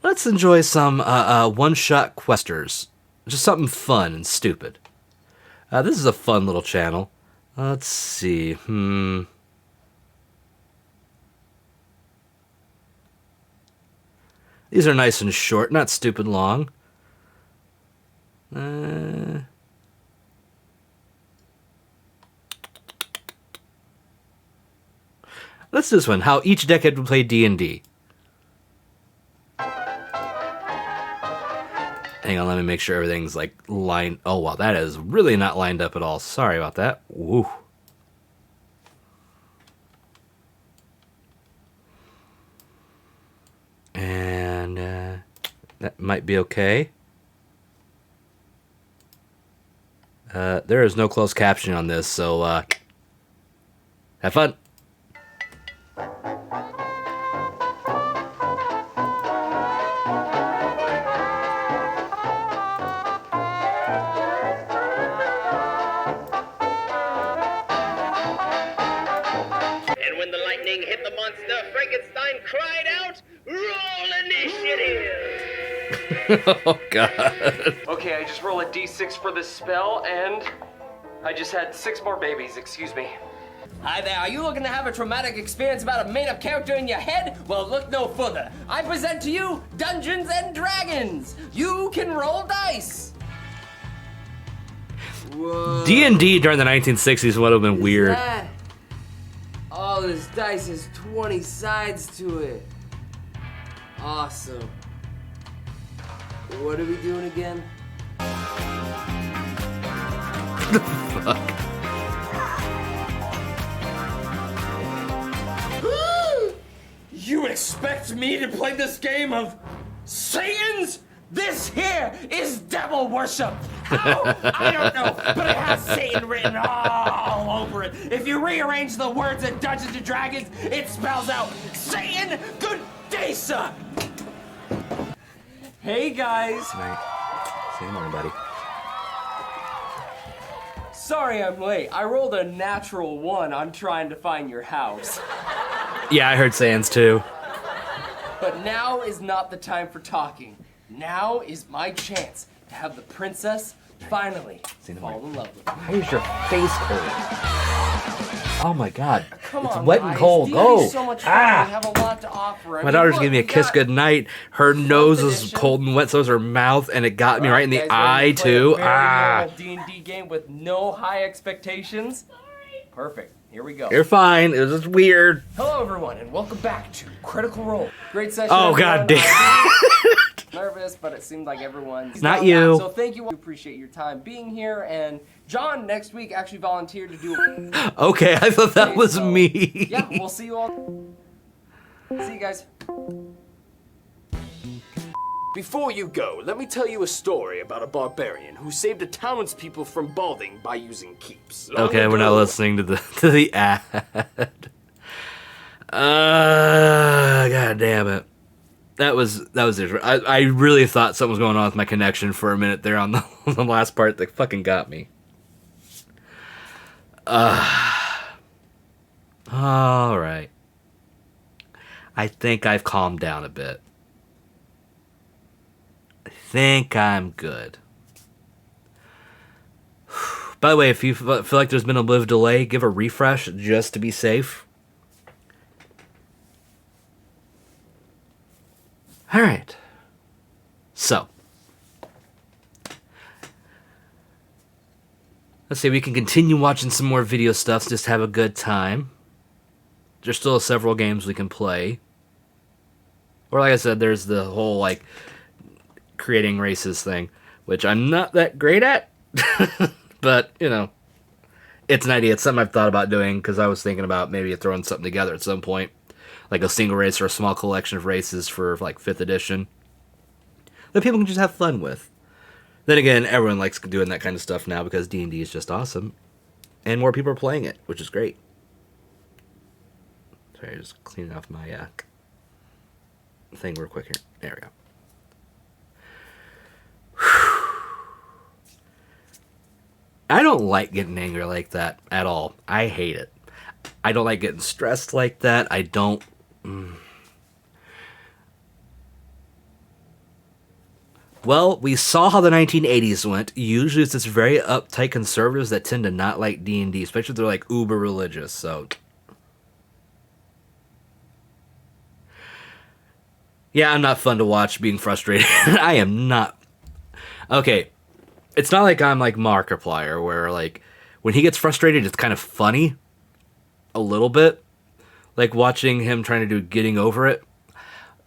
let's enjoy some one-shot questers. Just something fun and stupid. This is a fun little channel. Let's see. These are nice and short, not stupid long. Let's do this one. How each decade would play D&D. Hang on, let me make sure everything's like lined. Oh, wow, that is really not lined up at all. Sorry about that. Woo. And that might be okay. There is no closed captioning on this, so have fun. Hit the monster, Frankenstein cried out, "Roll initiative!" Oh, God. Okay, I just roll a d6 for this spell, and I just had 6 more babies, excuse me. Hi there, are you looking to have a traumatic experience about a made-up character in your head? Well, look no further. I present to you Dungeons and Dragons. You can roll dice. Whoa. D&D during the 1960s would have been weird. That? Oh, this dice has 20 sides to it. Awesome. What are we doing again? Fuck. You expect me to play this game of Satan's? This here is devil worship. How? I don't know, but it has Satan written all over it. If you rearrange the words in Dungeons and Dragons, it spells out Satan. Good day, sir. Hey guys. Night. See you morning, buddy. Sorry I'm late. I rolled a natural 1 on trying to find your house. Yeah, I heard Sans too. But now is not the time for talking. Now is my chance to have the princess finally fall in love with me. Why is your face cold? Oh my God. Come It's on, wet guys. and cold. D&D Go. is so much fun. Ah. We have a lot to offer. I My mean, daughter's look, giving me a we kiss got goodnight. Her nose was edition. cold and wet, so was her mouth, and it got me right in the guys, eye ready to play too. a very Ah. normal D&D game with no high expectations. Perfect. Here we go. You're fine. It was just weird. Hello, everyone, and welcome back to Critical Role. Great session. Oh, everyone. God damn. Nervous, but it seemed like everyone's Not done you. that. So thank you. We appreciate your time being here. And John next week actually volunteered to do. Okay, I thought that was So, me. Yeah, we'll see you all. See you guys. Before you go, let me tell you a story about a barbarian who saved a townspeople from balding by using keeps. Long Okay, we're not ago- listening to the ad. God damn it. That was it. I really thought something was going on with my connection for a minute there on the, on the last part that fucking got me. All right. I think I've calmed down a bit. I think I'm good. By the way, if you feel like there's been a bit of delay, give a refresh just to be safe. All right. So, let's see. We can continue watching some more video stuff. Just have a good time. There's still several games we can play. Or like I said, there's the whole like creating races thing, which I'm not that great at. But, you know, it's an idea. It's something I've thought about doing because I was thinking about maybe throwing something together at some point. Like a single race or a small collection of races for like 5th edition that people can just have fun with. Then again, everyone likes doing that kind of stuff now because D&D is just awesome. And more people are playing it, which is great. Sorry, just cleaning off my thing real quick here. There we go. I don't like getting angry like that at all. I hate it. I don't like getting stressed like that. I don't... Well, we saw how the 1980s went. Usually it's just very uptight conservatives that tend to not like D&D, especially if they're like uber religious, so... Yeah, I'm not fun to watch being frustrated. I am not. Okay, it's not like I'm like Markiplier, where like when he gets frustrated, it's kind of funny. A little bit. Like watching him trying to do getting over it.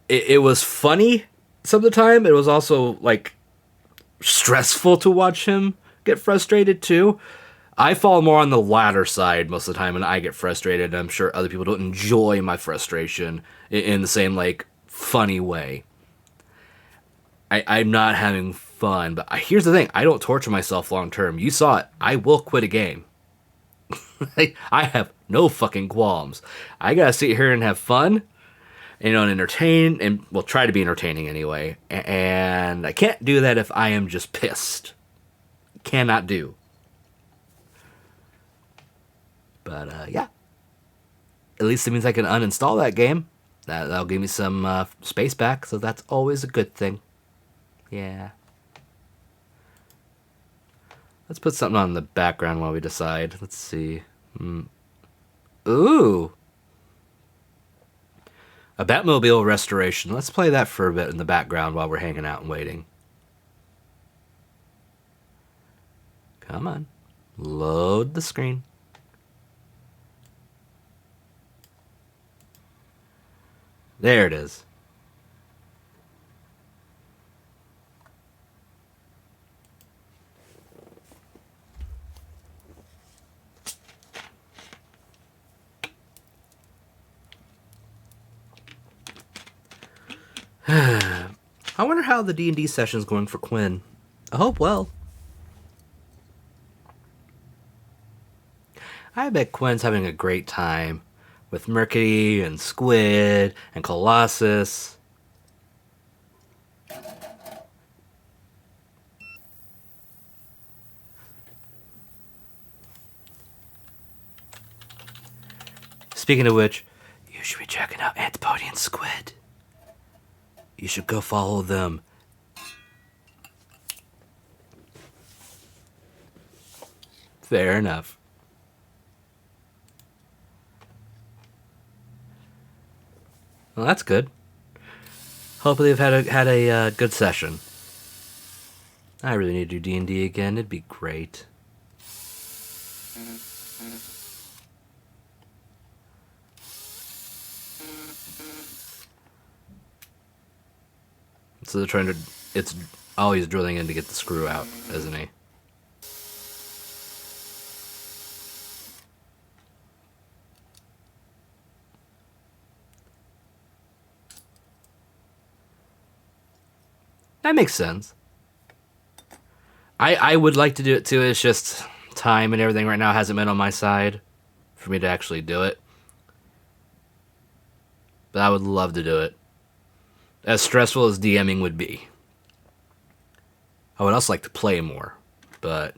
It was funny some of the time. It was also like stressful to watch him get frustrated too. I fall more on the latter side most of the time when I get frustrated. I'm sure other people don't enjoy my frustration in the same like funny way. I'm not having fun, but here's the thing. I don't torture myself long term. You saw it. I will quit a game. I have no fucking qualms. I gotta sit here and have fun, and entertain, and well, try to be entertaining anyway. And I can't do that if I am just pissed. Cannot do. But yeah, at least it means I can uninstall that game. That'll give me some space back, so that's always a good thing. Yeah. Let's put something on the background while we decide. Let's see. Ooh. A Batmobile restoration. Let's play that for a bit in the background while we're hanging out and waiting. Come on. Load the screen. There it is. I wonder how the D&D session's going for Quinn. I hope well. I bet Quinn's having a great time with Mercury and Squid and Colossus. Speaking of which, you should be checking out Antipode and Squid. You should go follow them. Fair enough. Well, that's good. Hopefully they've had a good session. I really need to do D&D again. It'd be great. So they're trying to... It's always drilling in to get the screw out, isn't he? That makes sense. I would like to do it too. It's just time and everything right now hasn't been on my side for me to actually do it. But I would love to do it. As stressful as DMing would be. I would also like to play more, but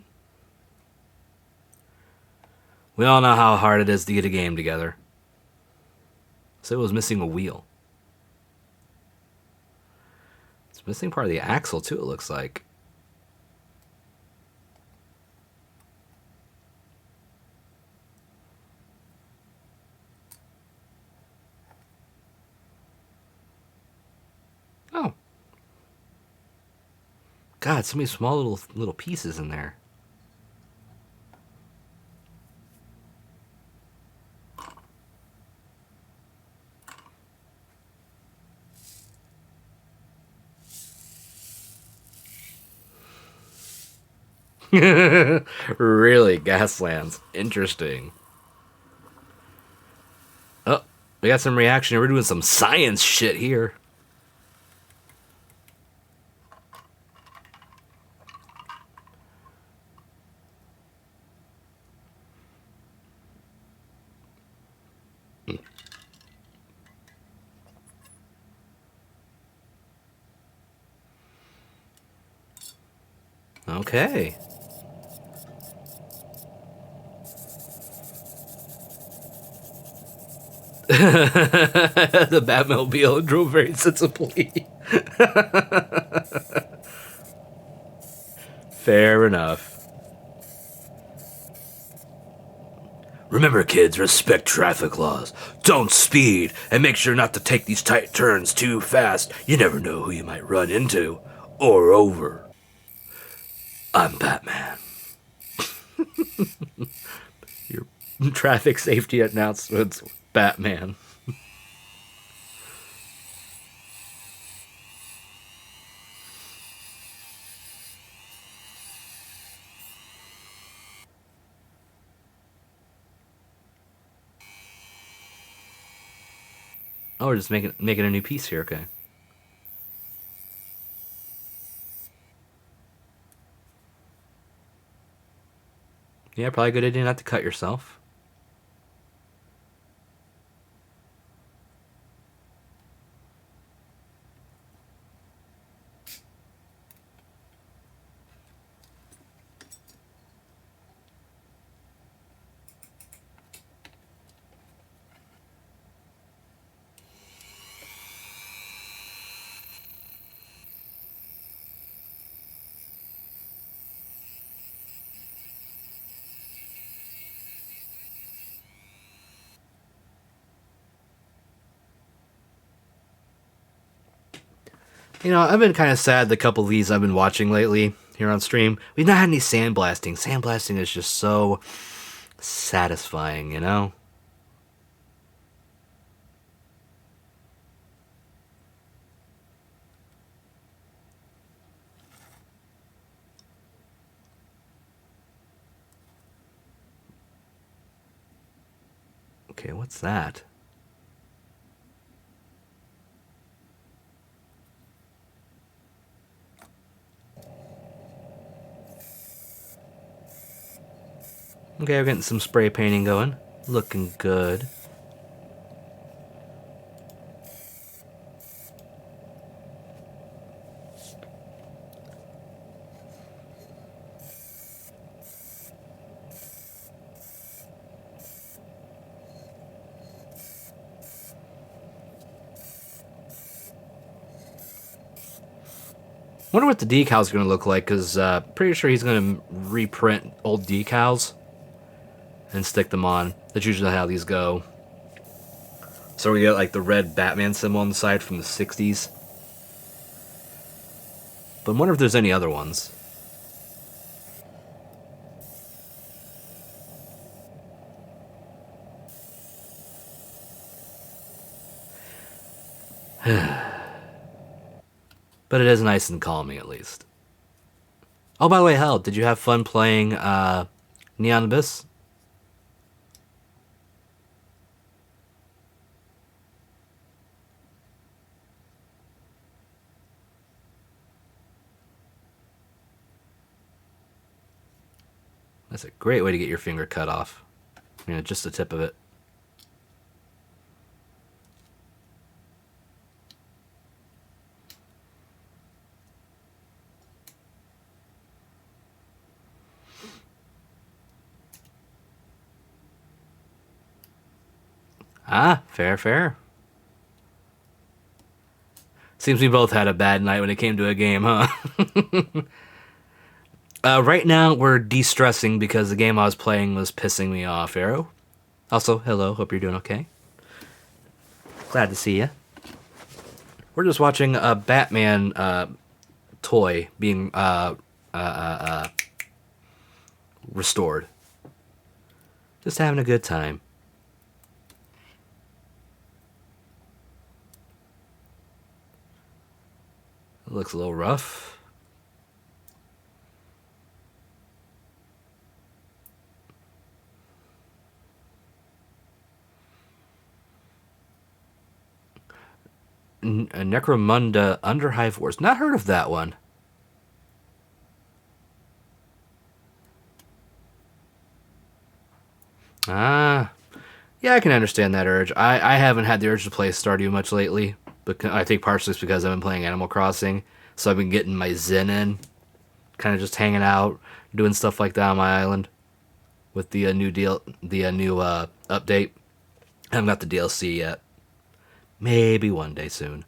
we all know how hard it is to get a game together. So it was missing a wheel. It's missing part of the axle too, it looks like. Oh. God, so many small little pieces in there. Really, Gaslands. Interesting. Oh, we got some reaction. We're doing some science shit here. Okay. The Batmobile drove very sensibly. Fair enough. Remember, kids, respect traffic laws. Don't speed, and make sure not to take these tight turns too fast. You never know who you might run into or over. I'm Batman. Your traffic safety announcements, Batman. Oh, we're just making a new piece here, okay. Yeah, probably a good idea not to cut yourself. You know, I've been kind of sad the couple of these I've been watching lately here on stream. We've not had any sandblasting. Sandblasting is just so satisfying, you know? Okay, what's that? Okay, we're getting some spray painting going. Looking good. Wonder what the decals are going to look like, because pretty sure he's going to reprint old decals and stick them on. That's usually how these go. So we get like the red Batman symbol on the side from the 60s. But I wonder if there's any other ones. But it is nice and calming, at least. Oh, by the way, Hal, did you have fun playing Neon Abyss? That's a great way to get your finger cut off. You know, just the tip of it. Ah, fair, fair. Seems we both had a bad night when it came to a game, huh? Right now, we're de-stressing because the game I was playing was pissing me off, Arrow. Also, hello, hope you're doing okay. Glad to see you. We're just watching a Batman toy being restored. Just having a good time. It looks a little rough. Necromunda Underhive Wars. Not heard of that one. Ah. Yeah, I can understand that urge. I haven't had the urge to play Stardew much lately. But I think partially it's because I've been playing Animal Crossing. So I've been getting my zen in. Kind of just hanging out, doing stuff like that on my island. With the new update. I haven't got the DLC yet. Maybe one day soon.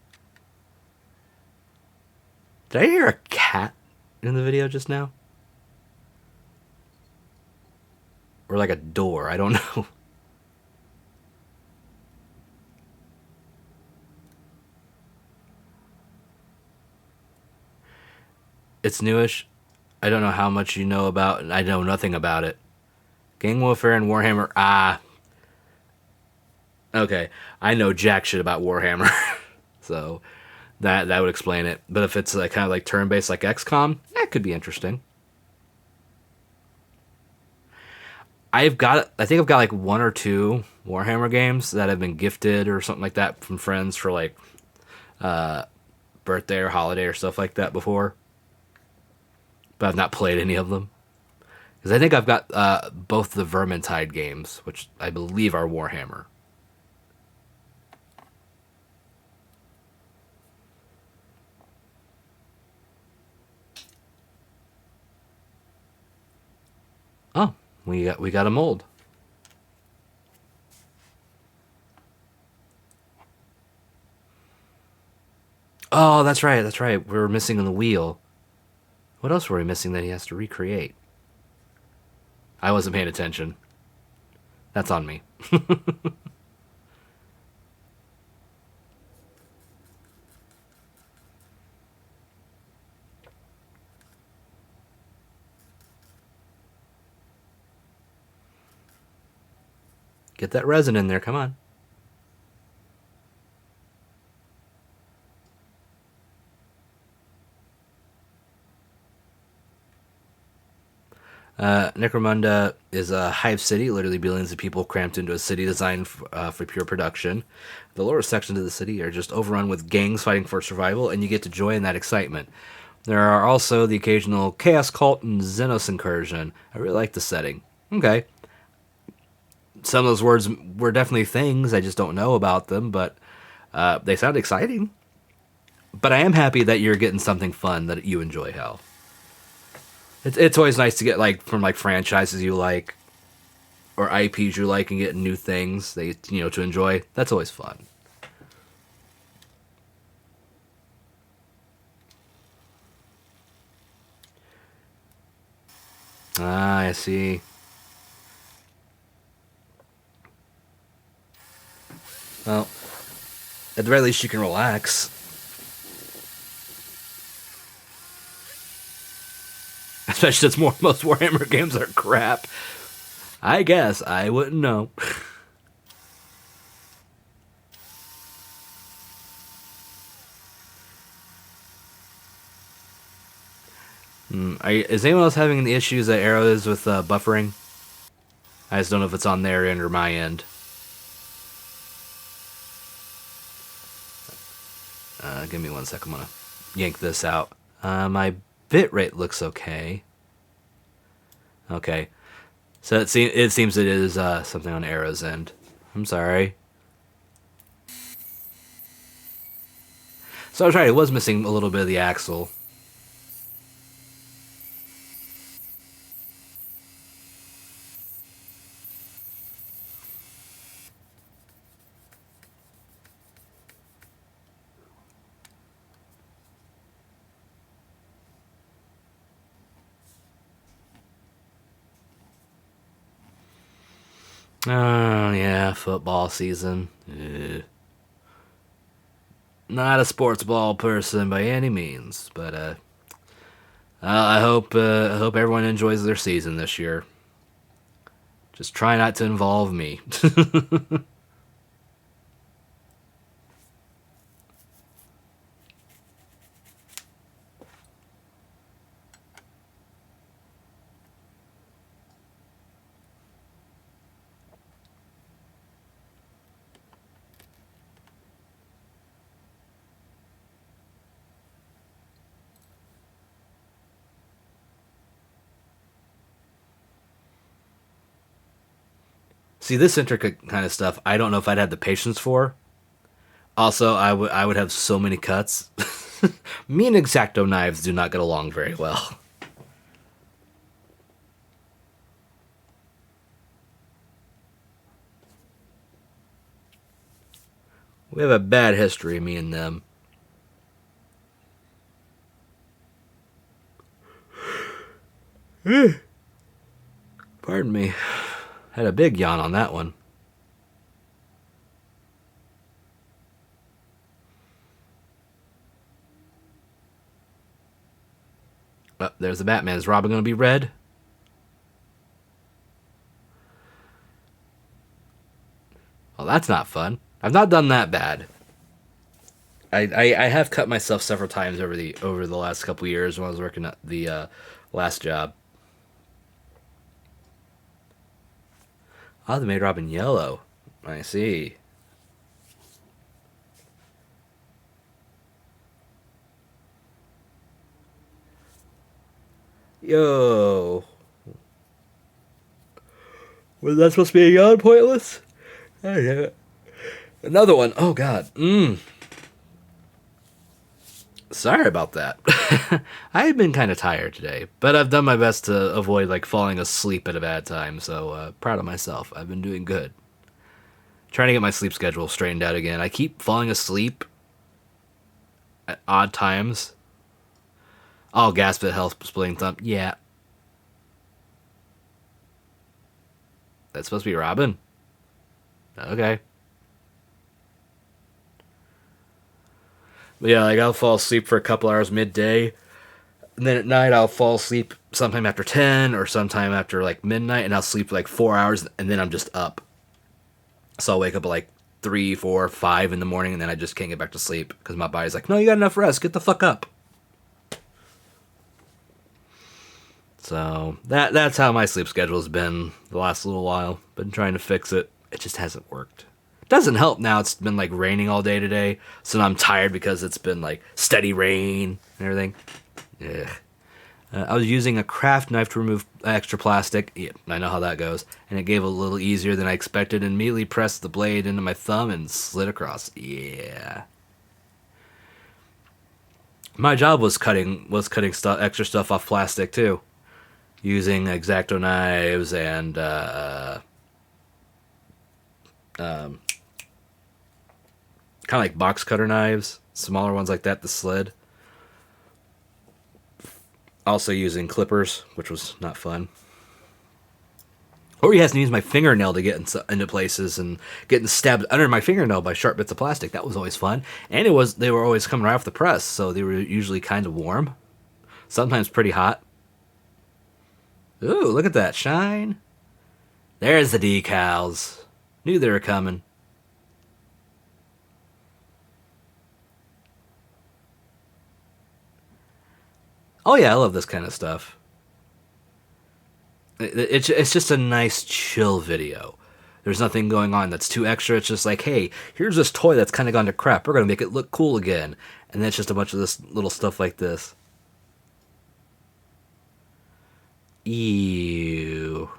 Did I hear a cat in the video just now? or like a door. I don't know. It's newish. I don't know how much you know about. I know nothing about it. Gang Warfare and Warhammer. Ah. Okay. I know jack shit about Warhammer. So that would explain it. But if it's kind of like turn-based like XCOM, that could be interesting. I think I've got like one or two Warhammer games that have been gifted or something like that from friends for like birthday or holiday or stuff like that before. But I've not played any of them. Because I think I've got both the Vermintide games, which I believe are Warhammer. Oh, we got a mold. Oh, that's right. That's right. We were missing the wheel. What else were we missing that he has to recreate? I wasn't paying attention. That's on me. Get that resin in there. Come on. Necromunda is a hive city, literally billions of people cramped into a city designed for pure production. The lower sections of the city are just overrun with gangs fighting for survival, and you get to join that excitement. There are also the occasional Chaos Cult and Xenos incursion. I really like the setting. Okay. Some of those words were definitely things, I just don't know about them, but they sound exciting. But I am happy that you're getting something fun that you enjoy, Hal. It's always nice to get from franchises you like or IPs you like and get new things that to enjoy. That's always fun. Ah, I see. Well, at the very least you can relax. Especially since most Warhammer games are crap. I guess. I wouldn't know. Is anyone else having the issues that Arrow is with buffering? I just don't know if it's on their end or my end. Give me 1 sec. I'm going to yank this out. My bitrate looks okay. Okay. So it seems it is something on Arrow's end. I'm sorry. So I was right. It was missing a little bit of the axle. Oh, yeah, football season. Ugh. Not a sports ball person by any means, but I hope everyone enjoys their season this year. Just try not to involve me. See, this intricate kind of stuff, I don't know if I'd have the patience for. Also, I would have so many cuts. Me and X-Acto knives do not get along very well. We have a bad history, me and them. Pardon me. Had a big yawn on that one. Oh, there's the Batman. Is Robin going to be red? Well, that's not fun. I've not done that bad. I have cut myself several times over the last couple years when I was working at the last job. Oh, they made Robin yellow. I see. Yo. Was that supposed to be a yawn, Pointless? Oh, yeah. Another one. Oh, God. Sorry about that. I've been kind of tired today, but I've done my best to avoid like falling asleep at a bad time, so proud of myself. I've been doing good. Trying to get my sleep schedule straightened out again. I keep falling asleep at odd times. Oh, gasp at health splitting thumb. Yeah. That's supposed to be Robin? Okay. But yeah, like I'll fall asleep for a couple hours midday, and then at night I'll fall asleep sometime after 10 or sometime after like midnight, and I'll sleep like 4 hours, and then I'm just up. So I'll wake up at like 3, 4, 5 in the morning, and then I just can't get back to sleep because my body's like, no, you got enough rest, get the fuck up. So that's how my sleep schedule has been the last little while. Been trying to fix it. It just hasn't worked. Doesn't help now. It's been like raining all day today, so now I'm tired because it's been like steady rain and everything. Ugh. I was using a craft knife to remove extra plastic. Yeah, I know how that goes. And it gave a little easier than I expected, and immediately pressed the blade into my thumb and slid across. Yeah. My job was cutting extra stuff off plastic too, using X-Acto knives and kind of like box cutter knives, smaller ones like that, the sled. Also using clippers, which was not fun. Or he has to use my fingernail to get into places and getting stabbed under my fingernail by sharp bits of plastic. That was always fun. And they were always coming right off the press, so they were usually kind of warm. Sometimes pretty hot. Ooh, look at that shine. There's the decals. Knew they were coming. Oh yeah, I love this kind of stuff. It's just a nice chill video. There's nothing going on that's too extra. It's just like, hey, here's this toy that's kind of gone to crap. We're going to make it look cool again. And then it's just a bunch of this little stuff like this. Ew.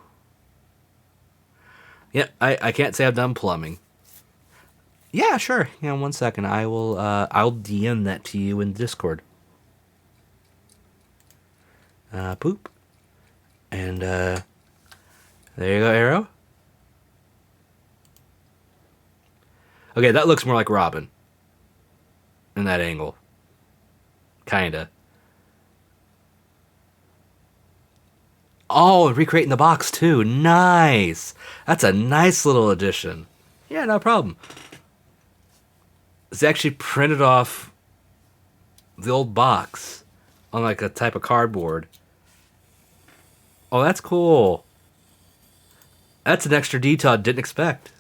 Yep, I can't say I've done plumbing. Yeah, sure. Yeah, 1 second. I'll DM that to you in Discord. Poop. And, there you go, Arrow. Okay, that looks more like Robin. In that angle. Kinda. Oh, recreating the box too. Nice. That's a nice little addition. Yeah, no problem. It's actually printed off the old box on like a type of cardboard. Oh, that's cool. That's an extra detail I didn't expect.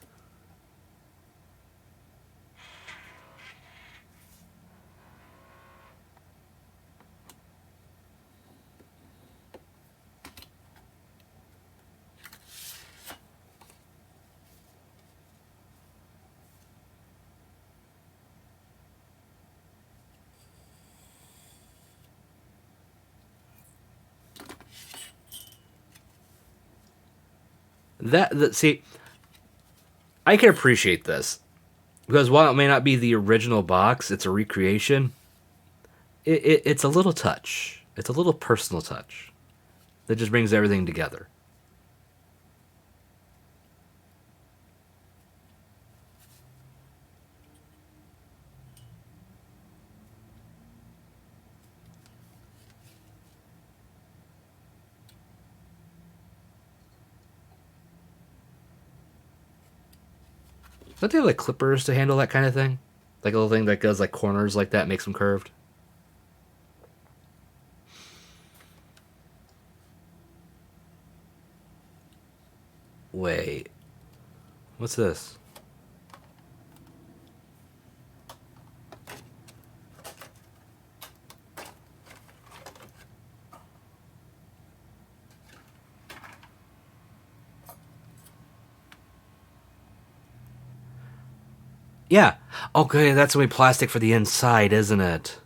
See, I can appreciate this because while it may not be the original box, it's a recreation. It's a little touch. It's a little personal touch that just brings everything together. Don't they have like clippers to handle that kind of thing? Like a little thing that goes like corners like that, makes them curved. Wait. What's this? Yeah. Okay, that's gonna be plastic for the inside, isn't it?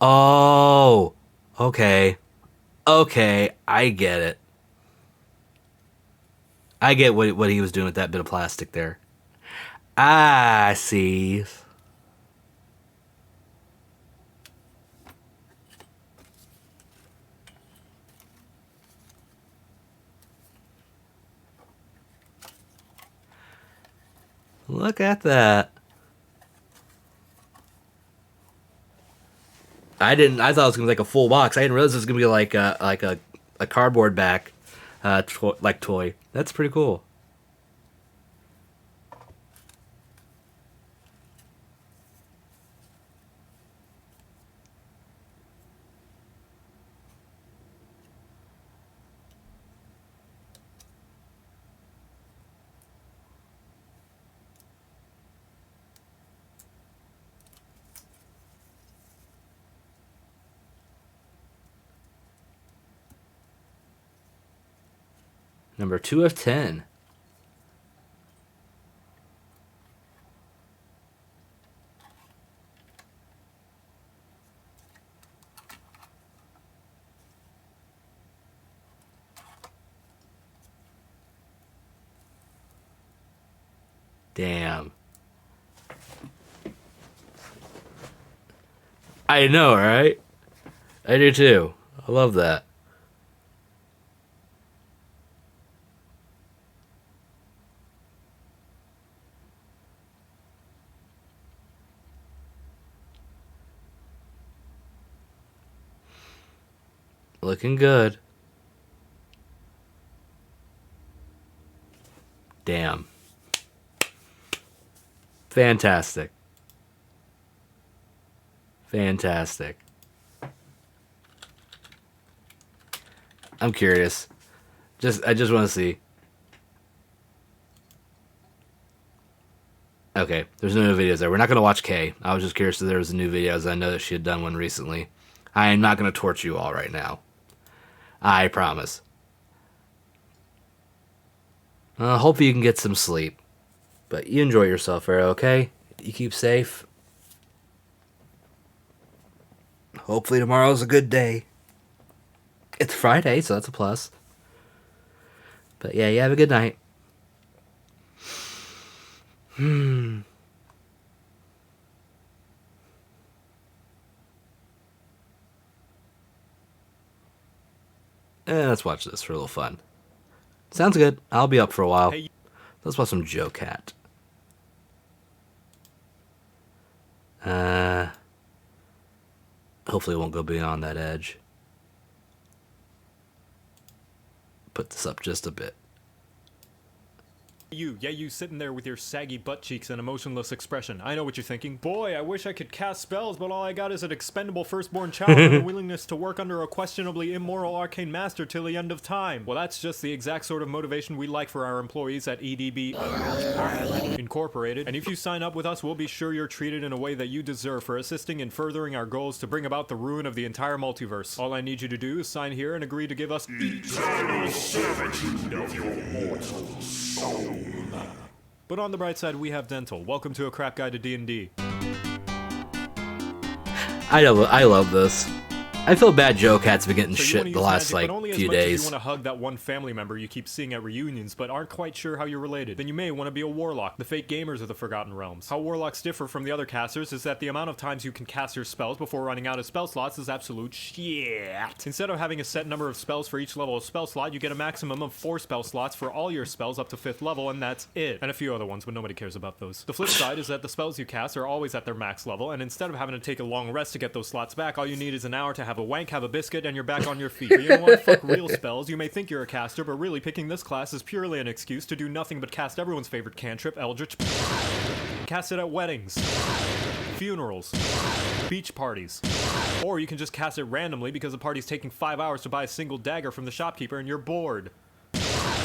Oh. Okay. Okay, I get it. I get what he was doing with that bit of plastic there. I see. Look at that. I thought it was gonna be like a full box. I didn't realize it was gonna be like a cardboard back, toy. That's pretty cool. Number 2 of 10. Damn. I know, right? I do too. I love that. Looking good. Damn. Fantastic. Fantastic. I'm curious. I just want to see. Okay, there's no new videos there. We're not going to watch Kay. I was just curious if there was a new video, as I know that she had done one recently. I am not going to torture you all right now. I promise. Hope you can get some sleep. But you enjoy yourself, Pharaoh, okay? You keep safe. Hopefully tomorrow's a good day. It's Friday, so that's a plus. But yeah, you have a good night. Let's watch this for a little fun. Sounds good. I'll be up for a while. Let's watch some Joe Cat. Hopefully it won't go beyond that edge. Put this up just a bit. You sitting there with your saggy butt cheeks and emotionless expression. I know what you're thinking. Boy, I wish I could cast spells, but all I got is an expendable firstborn child and a willingness to work under a questionably immoral arcane master till the end of time. Well, that's just the exact sort of motivation we like for our employees at EDB Incorporated. And if you sign up with us, we'll be sure you're treated in a way that you deserve for assisting in furthering our goals to bring about the ruin of the entire multiverse. All I need you to do is sign here and agree to give us eternal servitude of your mortal soul. But on the bright side, we have dental. Welcome to A Crap Guide to D&D. I love this. I feel bad Joe Cat's been getting So you shit wanna the use last magic, like but only as few much as days. you want to hug that one family member you keep seeing at reunions, but aren't quite sure how you're related. Then you may want to be a warlock, the fake gamers of the Forgotten Realms. How warlocks differ from the other casters is that the amount of times you can cast your spells before running out of spell slots is absolute shit. Instead of having a set number of spells for each level of spell slot, you get a maximum of 4 spell slots for all your spells up to 5th level, and that's it. And a few other ones, but nobody cares about those. The flip side is that the spells you cast are always at their max level, and instead of having to take a long rest to get those slots back, all you need is an hour to have a wank, have a biscuit, and you're back on your feet. You don't want to fuck real spells. You may think you're a caster, but really picking this class is purely an excuse to do nothing but cast everyone's favorite cantrip, Eldritch. Cast it at weddings, funerals, beach parties. Or you can just cast it randomly because the party's taking 5 hours to buy a single dagger from the shopkeeper and you're bored.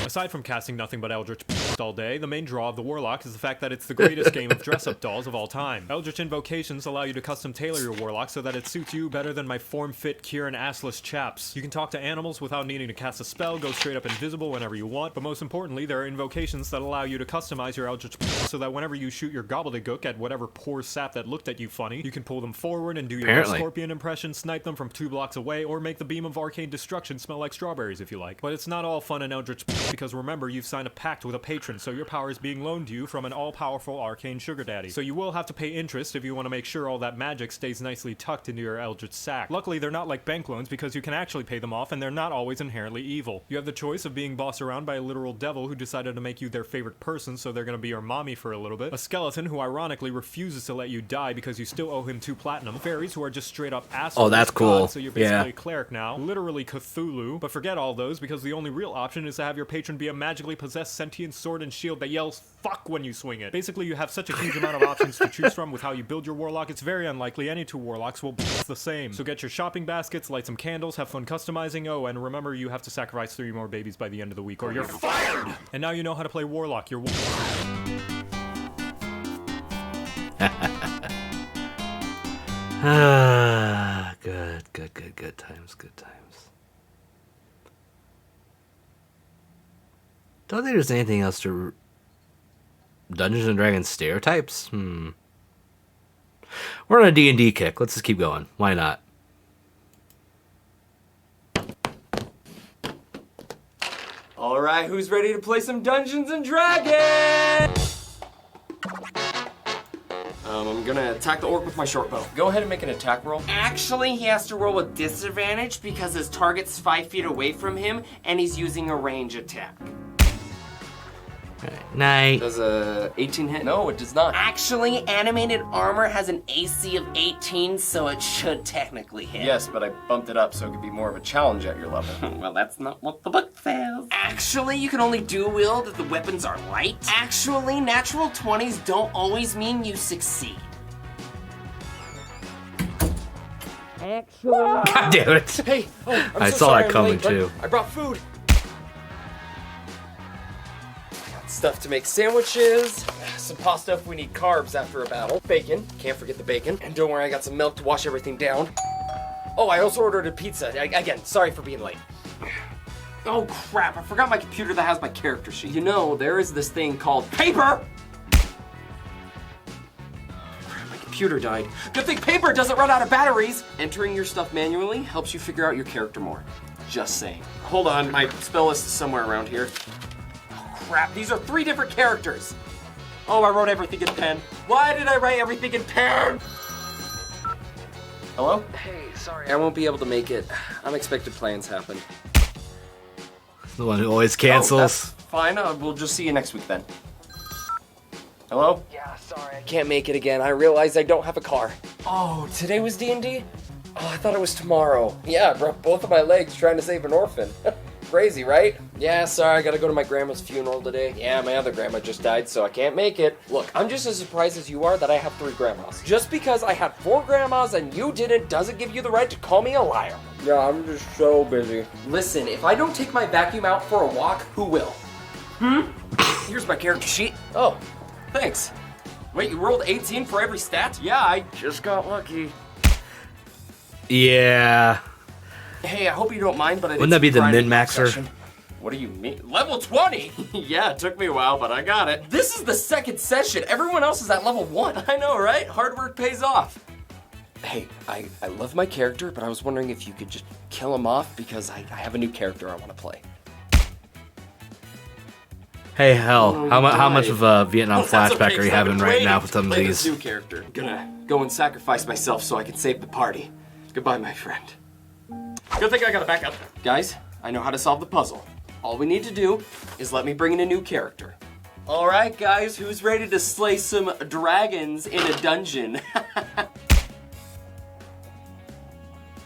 Aside from casting nothing but Eldritch all day, the main draw of the Warlock is the fact that it's the greatest game of dress-up dolls of all time. Eldritch Invocations allow you to custom tailor your Warlock so that it suits you better than my form-fit Kieran assless chaps. You can talk to animals without needing to cast a spell, go straight up invisible whenever you want, but most importantly, there are invocations that allow you to customize your Eldritch so that whenever you shoot your gobbledygook at whatever poor sap that looked at you funny, you can pull them forward and do your Apparently. Scorpion impression, snipe them from 2 blocks away, or make the beam of arcane destruction smell like strawberries if you like. But it's not all fun in Eldritch because remember, you've signed a pact with a patron, so your power is being loaned to you from an all-powerful arcane sugar daddy. So you will have to pay interest if you want to make sure all that magic stays nicely tucked into your Eldritch sack. Luckily, they're not like bank loans because you can actually pay them off, and they're not always inherently evil. You have the choice of being bossed around by a literal devil who decided to make you their favorite person, so they're gonna be your mommy for a little bit. A skeleton who ironically refuses to let you die because you still owe him 2 platinum. Fairies who are just straight up assholes. Oh, that's cool. God, so you're basically Yeah. a cleric now. Literally Cthulhu. But forget all those because the only real option is to have your patron be a magically possessed sentient sword and shield that yells fuck when you swing it. Basically, you have such a huge amount of options to choose from with how you build your warlock, it's very unlikely any 2 warlocks will be the same. So get your shopping baskets, light some candles, have fun customizing, oh, and remember you have to sacrifice 3 more babies by the end of the week or you're fired! And now you know how to play warlock. You're Ah, good times, good times. Don't think there's anything else to Dungeons and Dragons stereotypes. We're on a D&D kick. Let's just keep going. Why not? Alright, who's ready to play some Dungeons and Dragons? I'm gonna attack the orc with my short bow. Go ahead and make an attack roll. Actually, he has to roll with disadvantage because his target's 5 feet away from him and he's using a range attack. Alright, night. Does a 18 hit? No, it does not. Actually, animated armor has an AC of 18, so it should technically hit. Yes, but I bumped it up so it could be more of a challenge at your level. Well, that's not what the book says. Actually, you can only dual wield if the weapons are light. Actually, natural 20s don't always mean you succeed. Actually... God damn it. Hey, oh, I saw that coming, too. I brought food. Stuff to make sandwiches, some pasta if we need carbs after a battle, bacon, can't forget the bacon, and don't worry, I got some milk to wash everything down. Oh, I also ordered a pizza. Again, sorry for being late. Oh crap, I forgot my computer that has my character sheet. You know, there is this thing called paper! My computer died. Good thing paper doesn't run out of batteries. Entering your stuff manually helps you figure out your character more. Just saying. Hold on, my spell list is somewhere around here. Crap, these are 3 different characters. Oh, I wrote everything in pen. Why did I write everything in pen? Hello? Hey, sorry, I won't be able to make it. Unexpected plans happen. The one who always Oh, cancels. that's fine, we'll just see you next week then. Hello? Yeah, sorry. I can't make it again. I realized I don't have a car. Oh, today was D&D? Oh, I thought it was tomorrow. Yeah, I broke both of my legs trying to save an orphan. Crazy, right? Yeah, sorry, I gotta go to my grandma's funeral today. Yeah, my other grandma just died, so I can't make it. Look, I'm just as surprised as you are that I have 3 grandmas. Just because I had 4 grandmas and you didn't doesn't give you the right to call me a liar. Yeah, I'm just so busy. Listen, if I don't take my vacuum out for a walk, who will? Here's my character sheet. Oh, thanks. Wait, you rolled 18 for every stat? Yeah, I just got lucky. Yeah. Hey, I hope you don't mind, but I did Wouldn't that be some the grinding min-maxer? session. What do you mean? Level 20? Yeah, it took me a while, but I got it. This is the 2nd session. Everyone else is at level 1. I know, right? Hard work pays off. Hey, I love my character, but I was wondering if you could just kill him off because I have a new character I want to play. Hey, hell, Oh, how much died. of a Vietnam Oh, that's flashback okay, are you 'cause I've having been right waiting now to with some of play this these? new character. Gonna go and sacrifice myself so I can save the party. Goodbye, my friend. Good thing I got a backup. Guys, I know how to solve the puzzle. All we need to do is let me bring in a new character. All right, guys, who's ready to slay some dragons in a dungeon?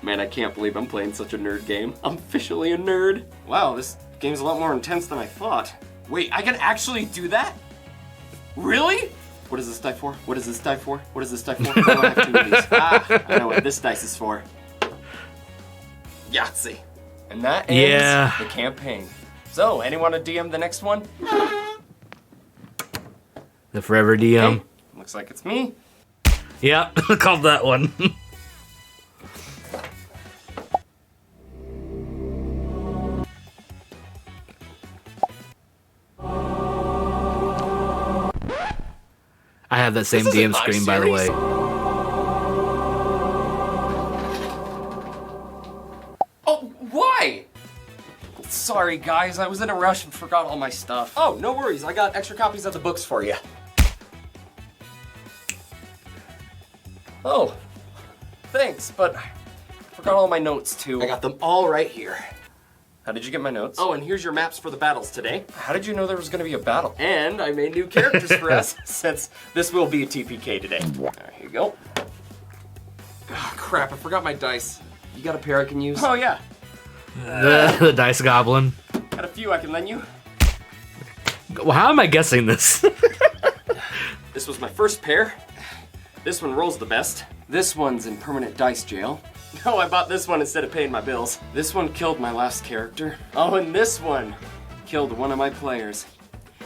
Man, I can't believe I'm playing such a nerd game. I'm officially a nerd. Wow, this game's a lot more intense than I thought. Wait, I can actually do that? Really? What does this die for? What does this die for? What does this die for? Oh, I have two of these. Ah, I know what this dice is for. Yahtzee. And that ends Yeah. the campaign. So, anyone to DM the next one? The Forever DM. Hey, looks like it's me. Yeah, called that one. I have that same This isn't DM my screen, by the way. series. Oh, why? Sorry, guys. I was in a rush and forgot all my stuff. Oh, no worries. I got extra copies of the books for you. Oh, thanks, but I forgot all my notes, too. I got them all right here. How did you get my notes? Oh, and here's your maps for the battles today. How did you know there was going to be a battle? And I made new characters for us, since this will be a TPK today. There you go. Oh, crap, I forgot my dice. You got a pair I can use? Oh, yeah. The Dice Goblin. Got a few I can lend you. Well, how am I guessing this? This was my first pair. This one rolls the best. This one's in permanent dice jail. No, I bought this one instead of paying my bills. This one killed my last character. Oh, and this one killed one of my players.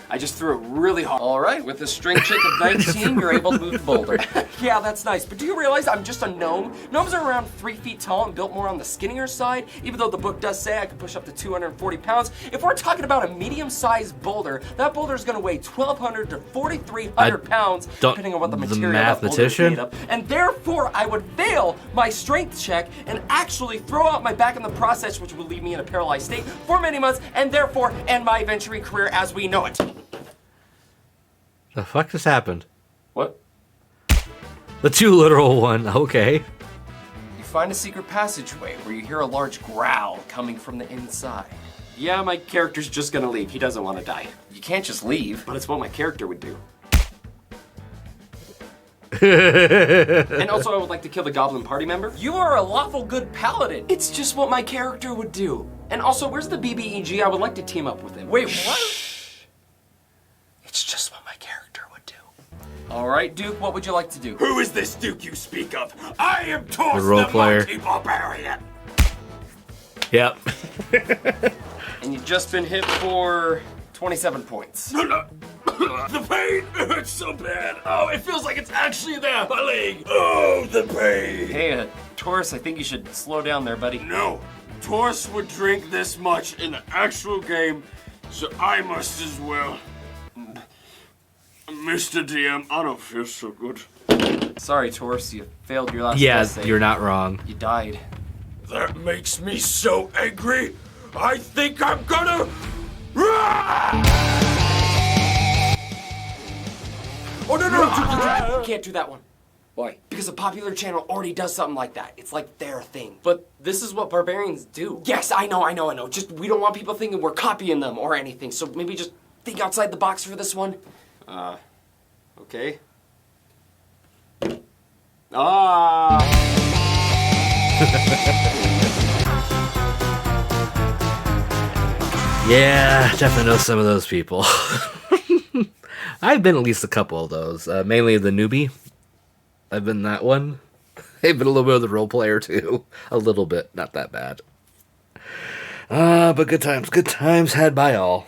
I just threw it really hard. All right, with a strength check of 19, you're able to move the boulder. Yeah, that's nice, but do you realize I'm just a gnome? Gnomes are around 3 feet tall and built more on the skinnier side, even though the book does say I can push up to 240 pounds. If we're talking about a medium-sized boulder, that boulder is gonna weigh 1,200 to 4,300 pounds, depending on what the material that boulder is made of. And therefore, I would fail my strength check and actually throw out my back in the process, which would leave me in a paralyzed state for many months, and therefore end my adventuring career as we know it. The fuck just happened? What? The too literal one, okay. You find a secret passageway where you hear a large growl coming from the inside. Yeah, my character's just gonna leave. He doesn't want to die. You can't just leave. But it's what my character would do. And also, I would like to kill the goblin party member. You are a lawful good paladin. It's just what my character would do. And also, where's the BBEG? I would like to team up with him. Wait, what? It's just what my character would do. All right, Duke, what would you like to do? Who is this Duke you speak of? I am Torst, The role player. Mighty Barbarian. Yep. And you've just been hit for 27 points. The pain hurts so bad. Oh, it feels like it's actually there. My leg. Oh, the pain. Hey, Taurus, I think you should slow down there, buddy. No, Torst would drink this much in the actual game, so I must as well. Mr. DM, I don't feel so good. Sorry, Taurus, you failed your last Yeah, death save. you're not wrong. You died. That makes me so angry. I think I'm gonna. Oh, no. You can't do that one. Why? Because a popular channel already does something like that. It's like their thing. But this is what barbarians do. Yes, I know. Just, we don't want people thinking we're copying them or anything, so maybe just think outside the box for this one. Okay. Yeah, definitely know some of those people. I've been at least a couple of those. Mainly the newbie. I've been that one. I've been a little bit of the role player too. A little bit, not that bad. But good times had by all.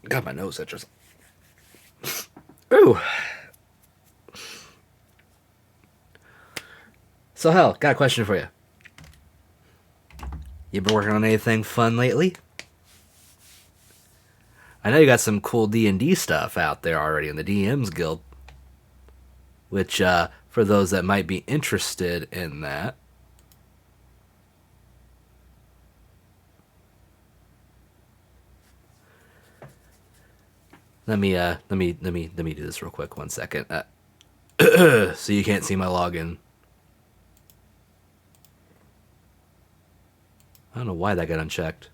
Got my nose itches. Ooh. So hell, got a question for you. You been working on anything fun lately? I know you got some cool D&D stuff out there already in the DMs Guild. Which, for for those that might be interested in that. Let me do this real quick. 1 second. So you can't see my login. I don't know why that got unchecked.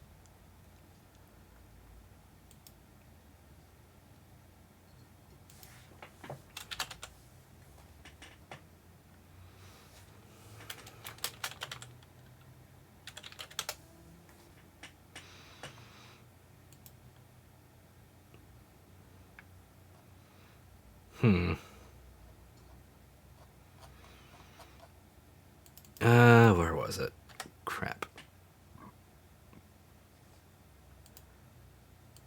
Where was it? Crap.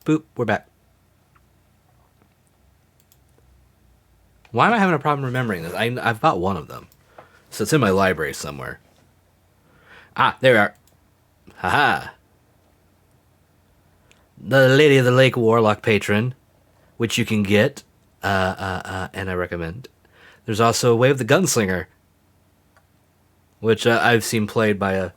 Boop, we're back. Why am I having a problem remembering this? I've bought one of them. So it's in my library somewhere. Ah, there we are. Haha. The Lady of the Lake Warlock Patron, which you can get, and I recommend. There's also Way of the Gunslinger, which I've seen played by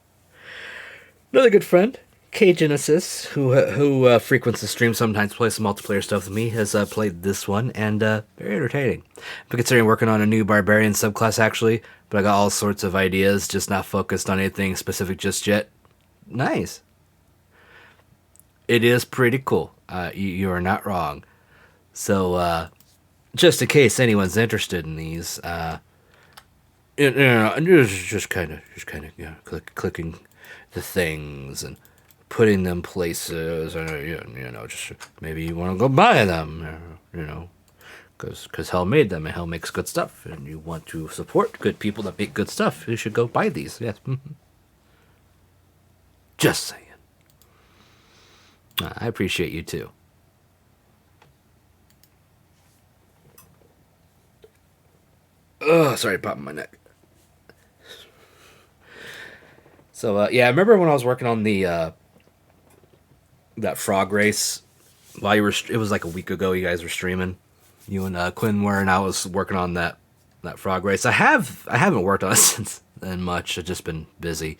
another good friend, K Genesis, who frequents the stream, sometimes plays some multiplayer stuff with me, has played this one, and very entertaining. I'm considering working on a new barbarian subclass, actually, but I got all sorts of ideas, just not focused on anything specific just yet. Nice. It is pretty cool. You are not wrong. So, just in case anyone's interested in these, just kind of, clicking the things and putting them places, and just maybe you want to go buy them, because Hell made them, and Hell makes good stuff, and you want to support good people that make good stuff. You should go buy these. Yes. Just saying. I appreciate you too. Oh, sorry, popping my neck. So, yeah, I remember when I was working on the that frog race. While you were, it was like a week ago. You guys were streaming. You and Quinn were, and I was working on that frog race. I haven't worked on it since then much. I've just been busy.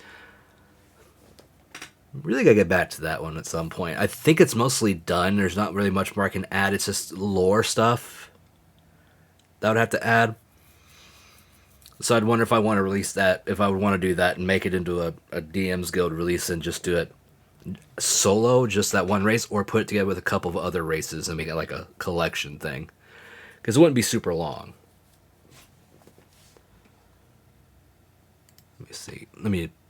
Really gotta get back to that one at some point. I think it's mostly done. There's not really much more I can add. It's just lore stuff that I would have to add. So I'd wonder if I want to release that, if I would want to do that and make it into a DM's Guild release and just do it solo, just that one race, or put it together with a couple of other races and make it like a collection thing. Because it wouldn't be super long. Let me see.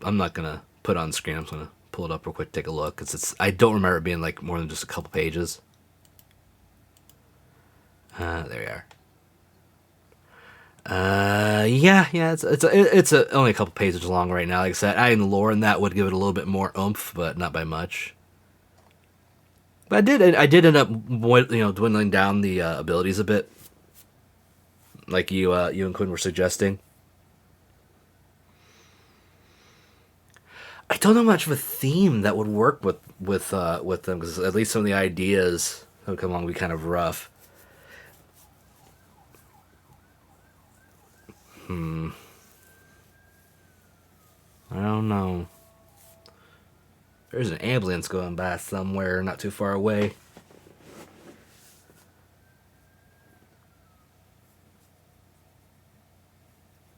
I'm not going to put it on screen. I'm just going to pull it up real quick, take a look. Because I don't remember it being like more than just a couple pages. There we are. Yeah, it's only a couple pages long right now. Like I said, adding the lore and that would give it a little bit more oomph, but not by much. But I did end up, dwindling down the abilities a bit, like you and Quinn were suggesting. I don't know much of a theme that would work with them, because at least some of the ideas that would come along would be kind of rough. I don't know. There's an ambulance going by somewhere not too far away.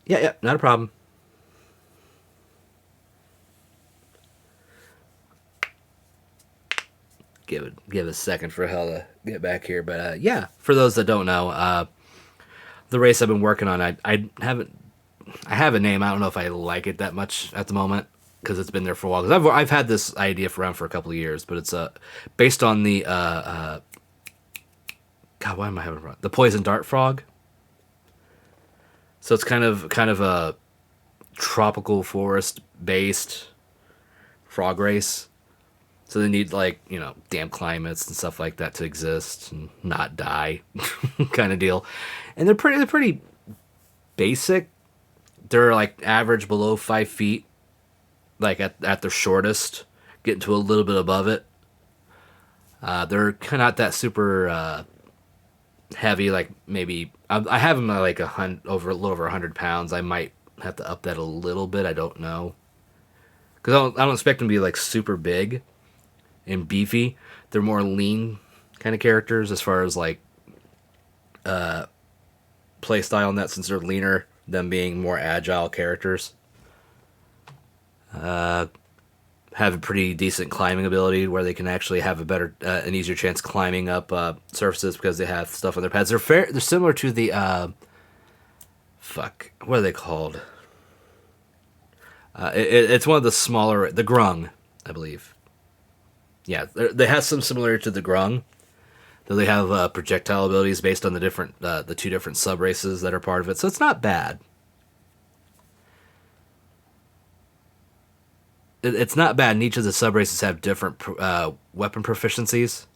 Yeah, not a problem. Give it a second for Hell to get back here, but yeah, for those that don't know, the race I've been working on, I have a name. I don't know if I like it that much at the moment because it's been there for a while. Because I've had this idea around for a couple of years, but it's based on the God, why am I having the poison dart frog? So it's kind of a tropical forest based frog race. So they need damp climates and stuff like that to exist and not die, kind of deal. And they're pretty basic. They're like average below 5 feet, like at their shortest, getting to a little bit above it. They're kind of not that super heavy, like maybe I have him at like a little over 100 pounds. I might have to up that a little bit. I don't know, because I don't expect him to be like super big and beefy. They're more lean kind of characters as far as like play style in that, since they're leaner, them being more agile characters. Have a pretty decent climbing ability where they can actually have a better, an easier chance climbing up surfaces because they have stuff on their pads. They're similar to the what are they called? It's one of the smaller, the Grung, I believe. Yeah, they have some similarity to the Grung, though they have projectile abilities based on the two different sub races that are part of it. So it's not bad. It's not bad, and each of the sub-races have different weapon proficiencies,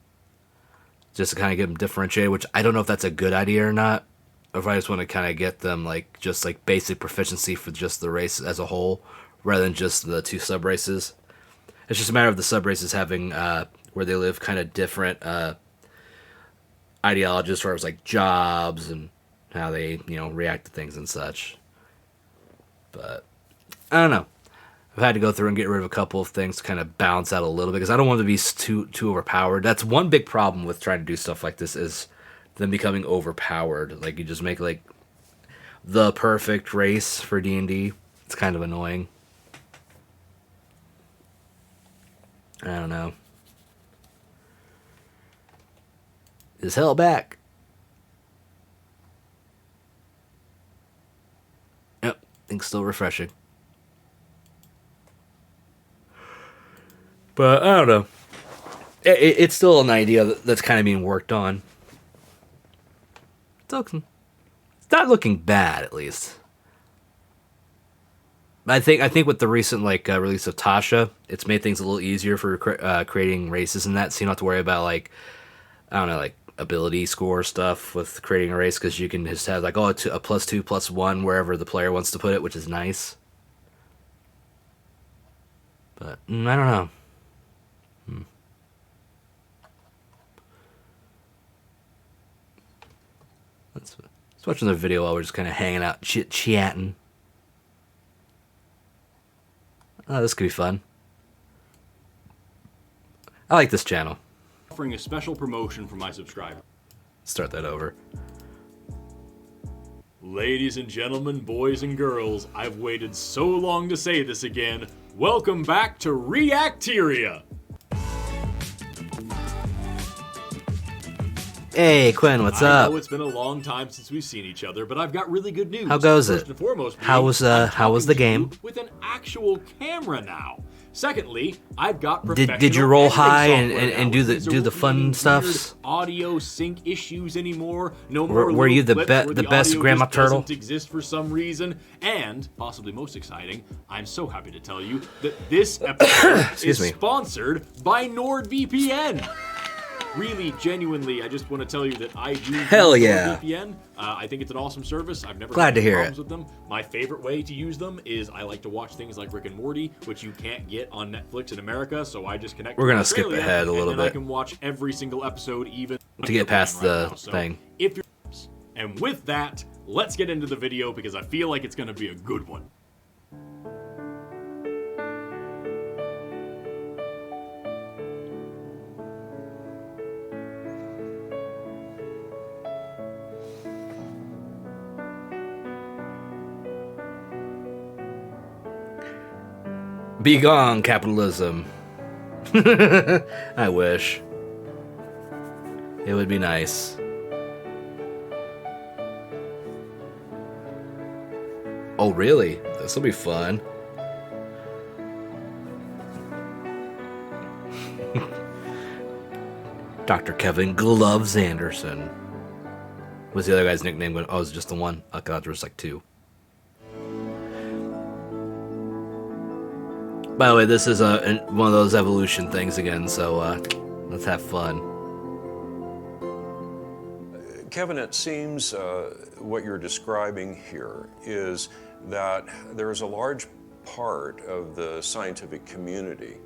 just to kind of get them differentiated, which I don't know if that's a good idea or not, or if I just want to kind of get them like just like basic proficiency for just the race as a whole, rather than just the two sub-races. It's just a matter of the sub-races having, where they live, kind of different ideologies as far as like jobs and how they, react to things and such. But, I don't know. I've had to go through and get rid of a couple of things to kind of balance out a little bit, because I don't want them to be too overpowered. That's one big problem with trying to do stuff like this, is them becoming overpowered. Like, you just make like the perfect race for D&D. It's kind of annoying. I don't know. Is hell back? Yep, things still refreshing. But I don't know. It's still an idea that's kind of being worked on. It's not looking bad, at least. I think with the recent release of Tasha, it's made things a little easier for creating races and that. So you don't have to worry about ability score stuff with creating a race, because you can just have a +2, +1 wherever the player wants to put it, which is nice. But I don't know. Let's watch another video while we're just kind of hanging out, chit-chatting. Oh, this could be fun. I like this channel. Offering a special promotion for my subscribers. Start that over. Ladies and gentlemen, boys and girls, I've waited so long to say this again. Welcome back to Reacteria! Hey, Quinn, what's I up? know it's been a long time since we've seen each other, but I've got really good news. How goes First it? and foremost, How was the game? With an actual camera now. Secondly, I've got Did you roll high and do the the fun stuffs? Audio sync issues anymore. No Were more you the clips where best audio Grandma just Turtle? Doesn't exist for some reason. And possibly most exciting, I'm so happy to tell you that this episode is sponsored by NordVPN. Really, genuinely, I just want to tell you that I do use NordVPN. I think it's an awesome service. I've never had any problems with them. My favorite way to use them is I like to watch things like Rick and Morty, which you can't get on Netflix in America, so I just connect. We're gonna skip ahead a little bit. I can watch every single episode, even to get past the thing. If you're, and with that, let's get into the video because I feel like it's gonna be a good one. Be gone, capitalism. I wish. It would be nice. Oh, really? This will be fun. Dr. Kevin Gloves Anderson. What's the other guy's nickname? Oh, it's just the one. I thought there was like two. By the way, this is one of those evolution things again, so let's have fun. Kevin, it seems what you're describing here is that there is a large part of the scientific community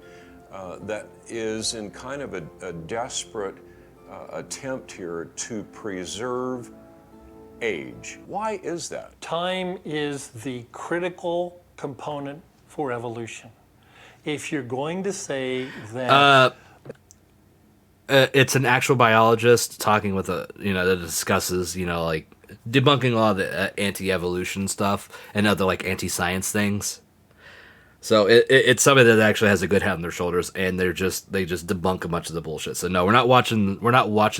that is in kind of a desperate attempt here to preserve age. Why is that? Time is the critical component for evolution. If you're going to say that... it's an actual biologist talking with that discusses, like debunking a lot of the anti-evolution stuff and other like anti-science things. So it's somebody that actually has a good head on their shoulders, and they just debunk a bunch of the bullshit. So no, we're not watching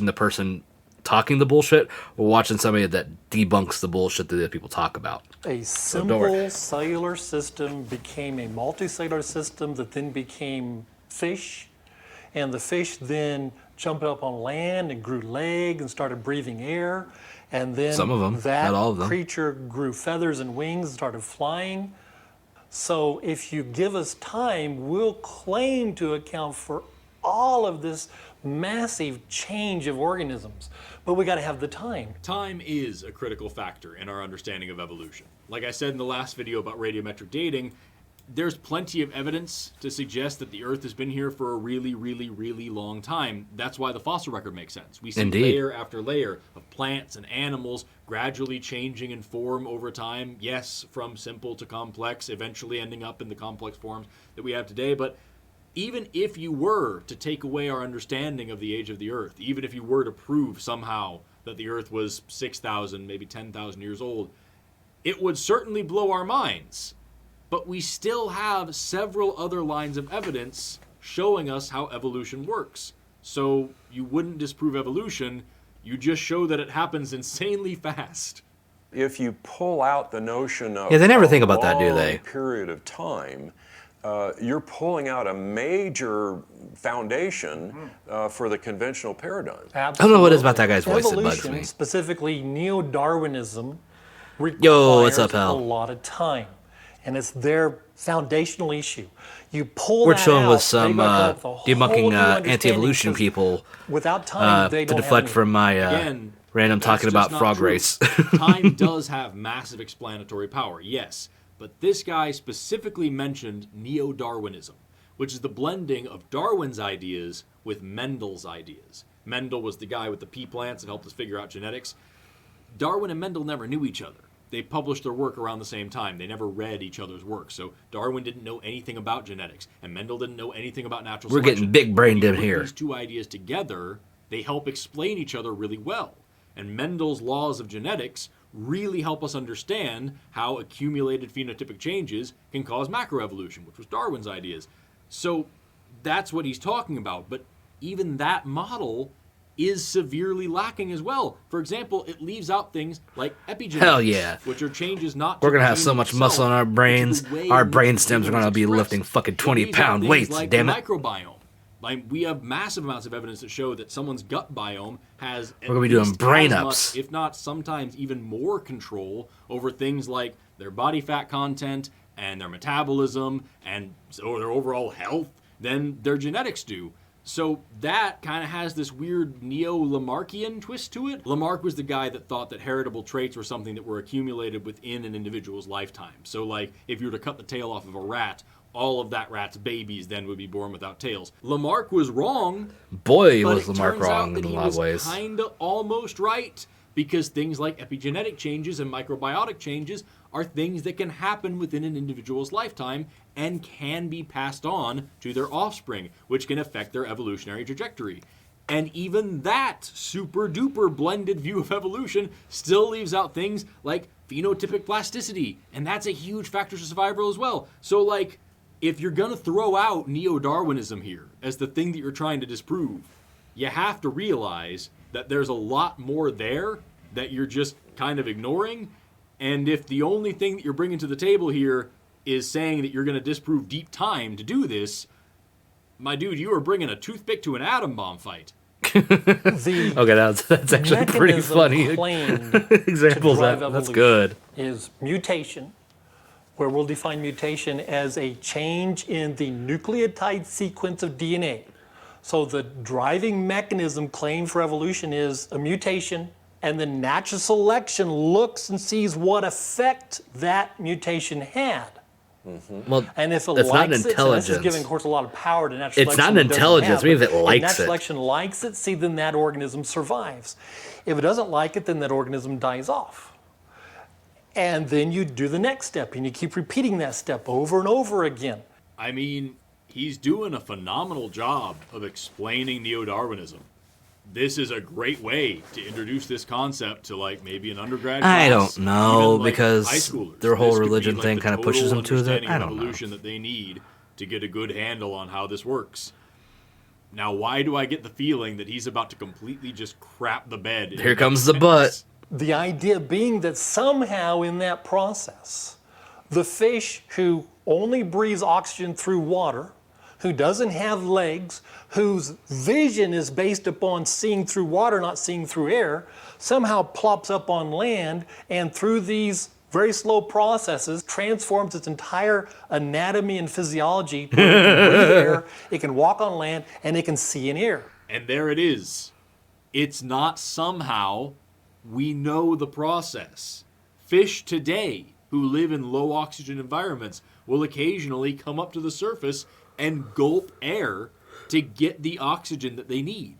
the person talking the bullshit. We're watching somebody that debunks the bullshit that the people talk about. A simple cellular system became a multicellular system that then became fish, and the fish then jumped up on land and grew legs and started breathing air, and then some of them, that not all of them, creature grew feathers and wings and started flying. So if you give us time, we'll claim to account for all of this massive change of organisms, but we got to have the time. Time is a critical factor in our understanding of evolution. Like I said in the last video about radiometric dating, there's plenty of evidence to suggest that the Earth has been here for a really, really, really long time. That's why the fossil record makes sense. We see layer after layer of plants and animals gradually changing in form over time. Yes, from simple to complex, eventually ending up in the complex forms that we have today. But even if you were to take away our understanding of the age of the Earth, even if you were to prove somehow that the Earth was 6,000, maybe 10,000 years old, it would certainly blow our minds. But we still have several other lines of evidence showing us how evolution works. So you wouldn't disprove evolution, you just show that it happens insanely fast. If you pull out the notion of they never think about that, do they? Period of time, you're pulling out a major foundation for the conventional paradigm. Absolutely. I don't know what it is about that guy's voice that bugs Evolution, me. specifically neo-Darwinism, Yo, what's up, requires Hal? a lot of time. And it's their foundational issue. You pull We're that chilling out, with some they got the whole debunking new understanding, anti-evolution 'cause people without time, they to don't deflect have from my Again, random that's talking just about not frog true. race. Time does have massive explanatory power, yes. But this guy specifically mentioned neo-Darwinism, which is the blending of Darwin's ideas with Mendel's ideas. Mendel was the guy with the pea plants that helped us figure out genetics. Darwin and Mendel never knew each other. They published their work around the same time. They never read each other's work. So Darwin didn't know anything about genetics, and Mendel didn't know anything about natural We're selection. getting big-brained When in you put here. These two ideas together, they help explain each other really well. And Mendel's laws of genetics really help us understand how accumulated phenotypic changes can cause macroevolution, which was Darwin's ideas. So that's what he's talking about. But even that model is severely lacking as well. For example, it leaves out things like epigenetics, Hell yeah. which are changes not. We're to gonna the have so gene much itself, muscle in our but to brains. the way Our in which brain the stems are gene is gonna be expressed. lifting fucking It leaves out 20-pound things weights, like damn the it. microbiome. Like, we have massive amounts of evidence that show that someone's gut biome has We're gonna be doing least brain as ups. much, if not sometimes even more control over things like their body fat content and their metabolism and or their overall health than their genetics do. So that kind of has this weird neo-Lamarckian twist to it. Lamarck was the guy that thought that heritable traits were something that were accumulated within an individual's lifetime. So like if you were to cut the tail off of a rat, all of that rat's babies then would be born without tails. Lamarck was wrong. Boy, but was it Lamarck turns out wrong that in a he lot of was ways. Kinda almost right, because things like epigenetic changes and microbiotic changes are things that can happen within an individual's lifetime and can be passed on to their offspring, which can affect their evolutionary trajectory. And even that super duper blended view of evolution still leaves out things like phenotypic plasticity, and that's a huge factor to survival as well. So like, if you're gonna throw out neo-Darwinism here as the thing that you're trying to disprove, you have to realize that there's a lot more there that you're just kind of ignoring. And if the only thing that you're bringing to the table here is saying that you're going to disprove deep time to do this, my dude, you are bringing a toothpick to an atom bomb fight. The Okay, that's actually pretty mechanism funny claimed examples. to drive That's evolution good. is mutation, where we'll define mutation as a change in the nucleotide sequence of DNA. So the driving mechanism claimed for evolution is a mutation, and then natural selection looks and sees what effect that mutation had. Well, And if it it's not likes it, so this is intelligence. giving, of course, a lot of power to natural It's selection. not it doesn't intelligence. have, Maybe if but it likes natural it. selection likes it, see, then that organism survives. If it doesn't like it, then that organism dies off. And then you do the next step, and you keep repeating that step over and over again. I mean, he's doing a phenomenal job of explaining neo-Darwinism. This is a great way to introduce this concept to, like, maybe an undergrad class. I don't know, even, like, because high schoolers. their whole This could be, religion like, thing the kind of pushes total them to it. understanding I of don't know. evolution that they need to get a good handle on how this works. Now, why do I get the feeling that he's about to completely just crap the bed? in Here the comes next the butt. sentence? The idea being that somehow in that process, the fish who only breathes oxygen through water, who doesn't have legs, whose vision is based upon seeing through water, not seeing through air, somehow plops up on land and through these very slow processes transforms its entire anatomy and physiology to where it can breathe air, it can walk on land, and it can see in air. And there it is. It's not somehow. We know the process. Fish today who live in low oxygen environments will occasionally come up to the surface and gulp air to get the oxygen that they need.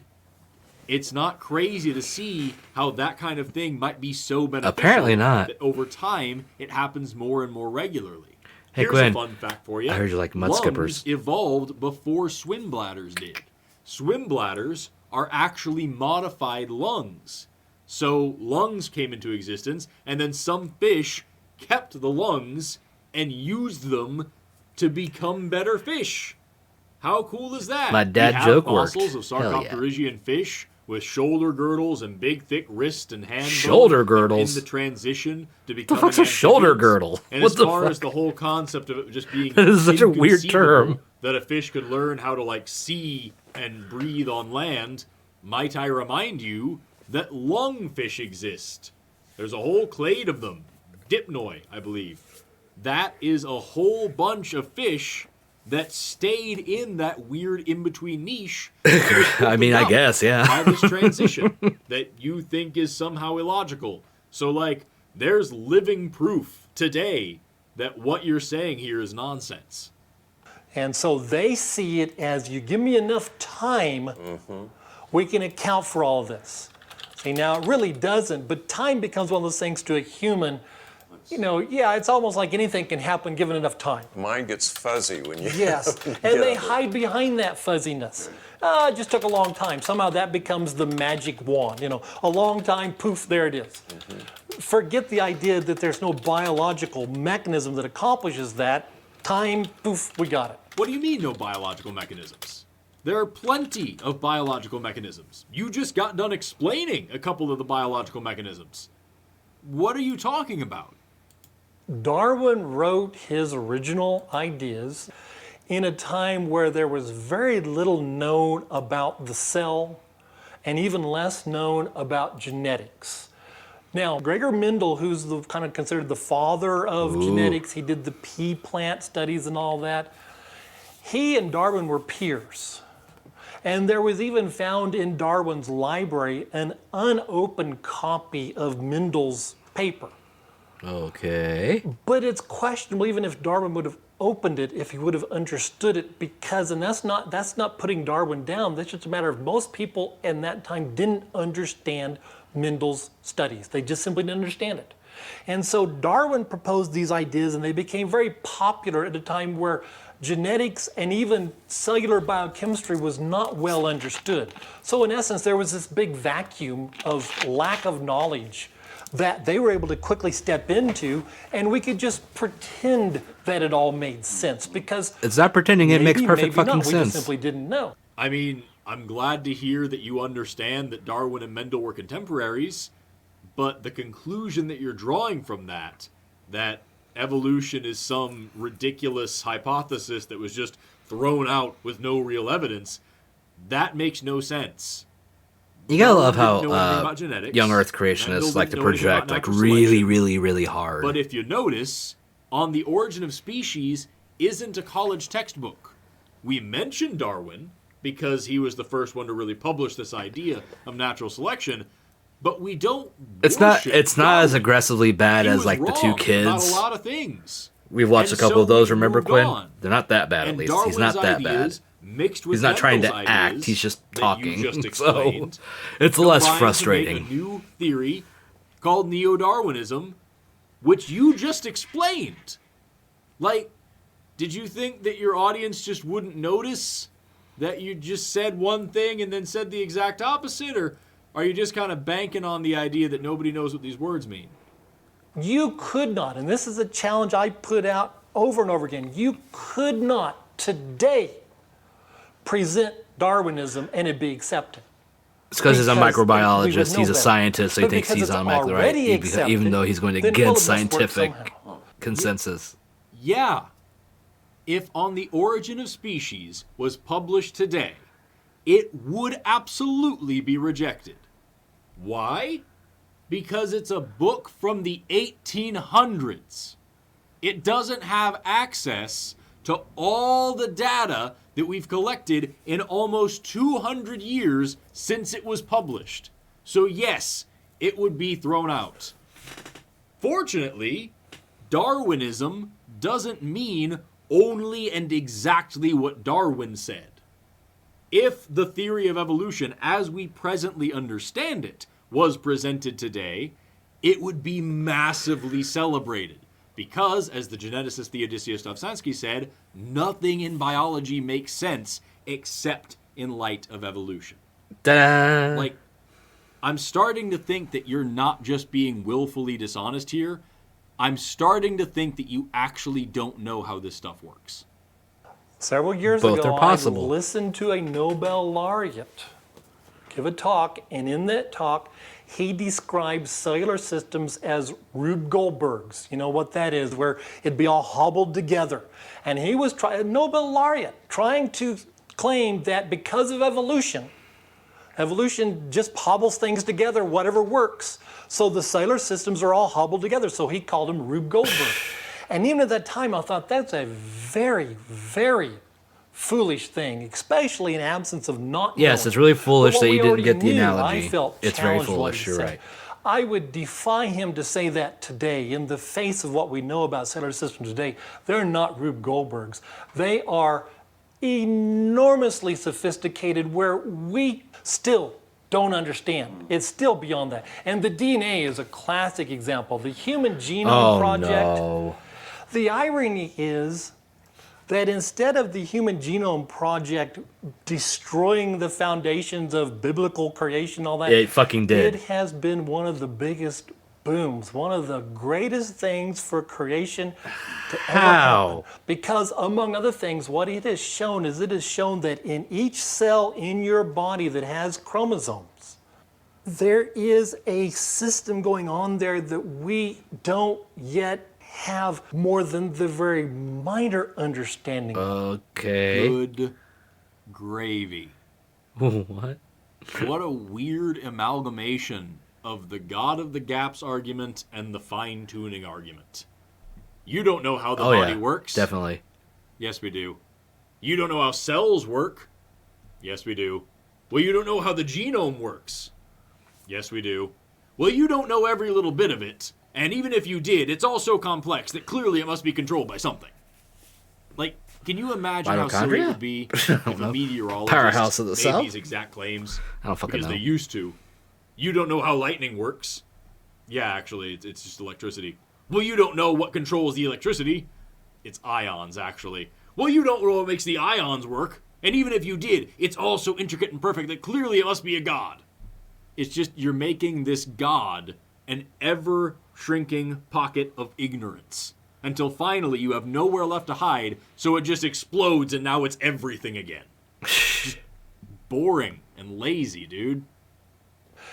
It's not crazy to see how that kind of thing might be so beneficial. Apparently not. That over time, it happens more and more regularly. Hey, Here's Quinn, a fun fact for you. I heard you like mud Lungs skippers. evolved before swim bladders did. Swim bladders are actually modified lungs. So lungs came into existence, and then some fish kept the lungs and used them to become better fish. How cool is that? My dad We have joke worked. fossils of Hell yeah. Sarcopterygian fish with shoulder girdles and big, thick wrist and hand bones Shoulder girdles? in the transition to The becoming fuck's a shoulder amphibians. girdle? And What as the far fuck? as the whole concept of it just being That is such a weird term. inconceivable that a fish could learn how to like see and breathe on land, might I remind you that lungfish exist. There's a whole clade of them, dipnoi, I believe. That is a whole bunch of fish that stayed in that weird in-between niche. I mean, I guess, yeah. By this transition that you think is somehow illogical. So, like, there's living proof today that what you're saying here is nonsense. And so they see it as you give me enough time, we can account for all of this. See, now it really doesn't, but time becomes one of those things to a human. You know, yeah, it's almost like anything can happen given enough time. Mind gets fuzzy when you Yes, and they hide behind that fuzziness. It just took a long time. Somehow that becomes the magic wand. You know, a long time, poof, there it is. Forget the idea that there's no biological mechanism that accomplishes that. Time, poof, we got it. What do you mean, no biological mechanisms? There are plenty of biological mechanisms. You just got done explaining a couple of the biological mechanisms. What are you talking about? Darwin wrote his original ideas in a time where there was very little known about the cell and even less known about genetics. Now, Gregor Mendel, who's the kind of considered the father of genetics, he did the pea plant studies and all that. He and Darwin were peers. And there was even found in Darwin's library an unopened copy of Mendel's paper. Okay. But it's questionable even if Darwin would have opened it, if he would have understood it, because, and that's not putting Darwin down, that's just a matter of most people in that time didn't understand Mendel's studies. They just simply didn't understand it. And so Darwin proposed these ideas and they became very popular at a time where genetics and even cellular biochemistry was not well understood. So in essence, there was this big vacuum of lack of knowledge that they were able to quickly step into, and we could just pretend that it all made sense because It's not pretending it makes perfect maybe fucking not. We sense. just simply didn't know. I mean, I'm glad to hear that you understand that Darwin and Mendel were contemporaries, but the conclusion that you're drawing from that evolution is some ridiculous hypothesis that was just thrown out with no real evidence, that makes no sense. You gotta love Darwin didn't know anything how about genetics. young Earth Mendel creationists like to didn't know anything about project like natural really, selection. really, really hard. But if you notice, On the Origin of Species isn't a college textbook. We mention Darwin because he was the first one to really publish this idea of natural selection, but we don't It's not worship as Darwin. aggressively bad He as was like the two wrong kids. about a lot of things. We've watched And a couple so of those, we remember, moved Quinn? on. They're not that bad, at And least. He's Darwin's not that bad. ideas mixed with He's not trying to Mendel's act, ideas he's just that talking. you just So, explained, it's less combined to make frustrating. a new theory called Neo-Darwinism, which you just explained. Like, did you think that your audience just wouldn't notice that you just said one thing and then said the exact opposite? Or are you just kind of banking on the idea that nobody knows what these words mean? You could not, and this is a challenge I put out over and over again, you could not today present Darwinism and it be accepted. It's because he's a Because we would microbiologist, know he's a better. scientist, so he But thinks because he's it's on molecular, right? already Even accepted, though he's going then all against of this works scientific somehow. consensus. Yeah. If On the Origin of Species was published today, it would absolutely be rejected. Why? Because it's a book from the 1800s. It doesn't have access to all the data that we've collected in almost 200 years since it was published. So yes, it would be thrown out. Fortunately, Darwinism doesn't mean only and exactly what Darwin said. If the theory of evolution, as we presently understand it, was presented today, it would be massively celebrated. Because, as the geneticist Theodosius Dovsansky said, nothing in biology makes sense except in light of evolution. Ta-da! Like, I'm starting to think that you're not just being willfully dishonest here. I'm starting to think that you actually don't know how this stuff works. Several years Both ago, are possible. I listened to a Nobel laureate give a talk, and in that talk, he described cellular systems as Rube Goldbergs. You know what that is, where it'd be all hobbled together. And he was a Nobel laureate trying to claim that because of evolution just hobbles things together, whatever works. So the cellular systems are all hobbled together. So he called him Rube Goldberg. And even at that time, I thought that's a very, very foolish thing, especially in absence of not Yes, knowing. it's really foolish But what that we you didn't already get the knew, analogy. I felt It's very challenged what foolish, he you're said. right. I would defy him to say that today in the face of what we know about cellular systems today. They're not Rube Goldbergs. They are enormously sophisticated where we still don't understand. It's still beyond that. And the DNA is a classic example. The Human Genome Project. No. The irony is that instead of the Human Genome Project destroying the foundations of biblical creation, all that, It fucking did. It has been one of the biggest booms, one of the greatest things for creation to ever happen. Because among other things, what it has shown is it has shown that in each cell in your body that has chromosomes, there is a system going on there that we don't yet have more than the very minor understanding. Okay. Good gravy. What? What a weird amalgamation of the God of the Gaps argument and the fine-tuning argument. You don't know how the body works? Definitely. Yes, we do. You don't know how cells work? Yes, we do. Well, you don't know how the genome works? Yes, we do. Well, you don't know every little bit of it. And even if you did, it's all so complex that clearly it must be controlled by something. Like, can you imagine how silly it would be if a meteorologist Powerhouse of the made South? these exact claims? I don't fucking because know. they used to. You don't know how lightning works? Yeah, actually, it's just electricity. Well, you don't know what controls the electricity? It's ions, actually. Well, you don't know what makes the ions work. And even if you did, it's all so intricate and perfect that clearly it must be a god. It's just you're making this god an ever-shrinking pocket of ignorance. Until finally you have nowhere left to hide, so it just explodes and now it's everything again. Just boring and lazy, dude.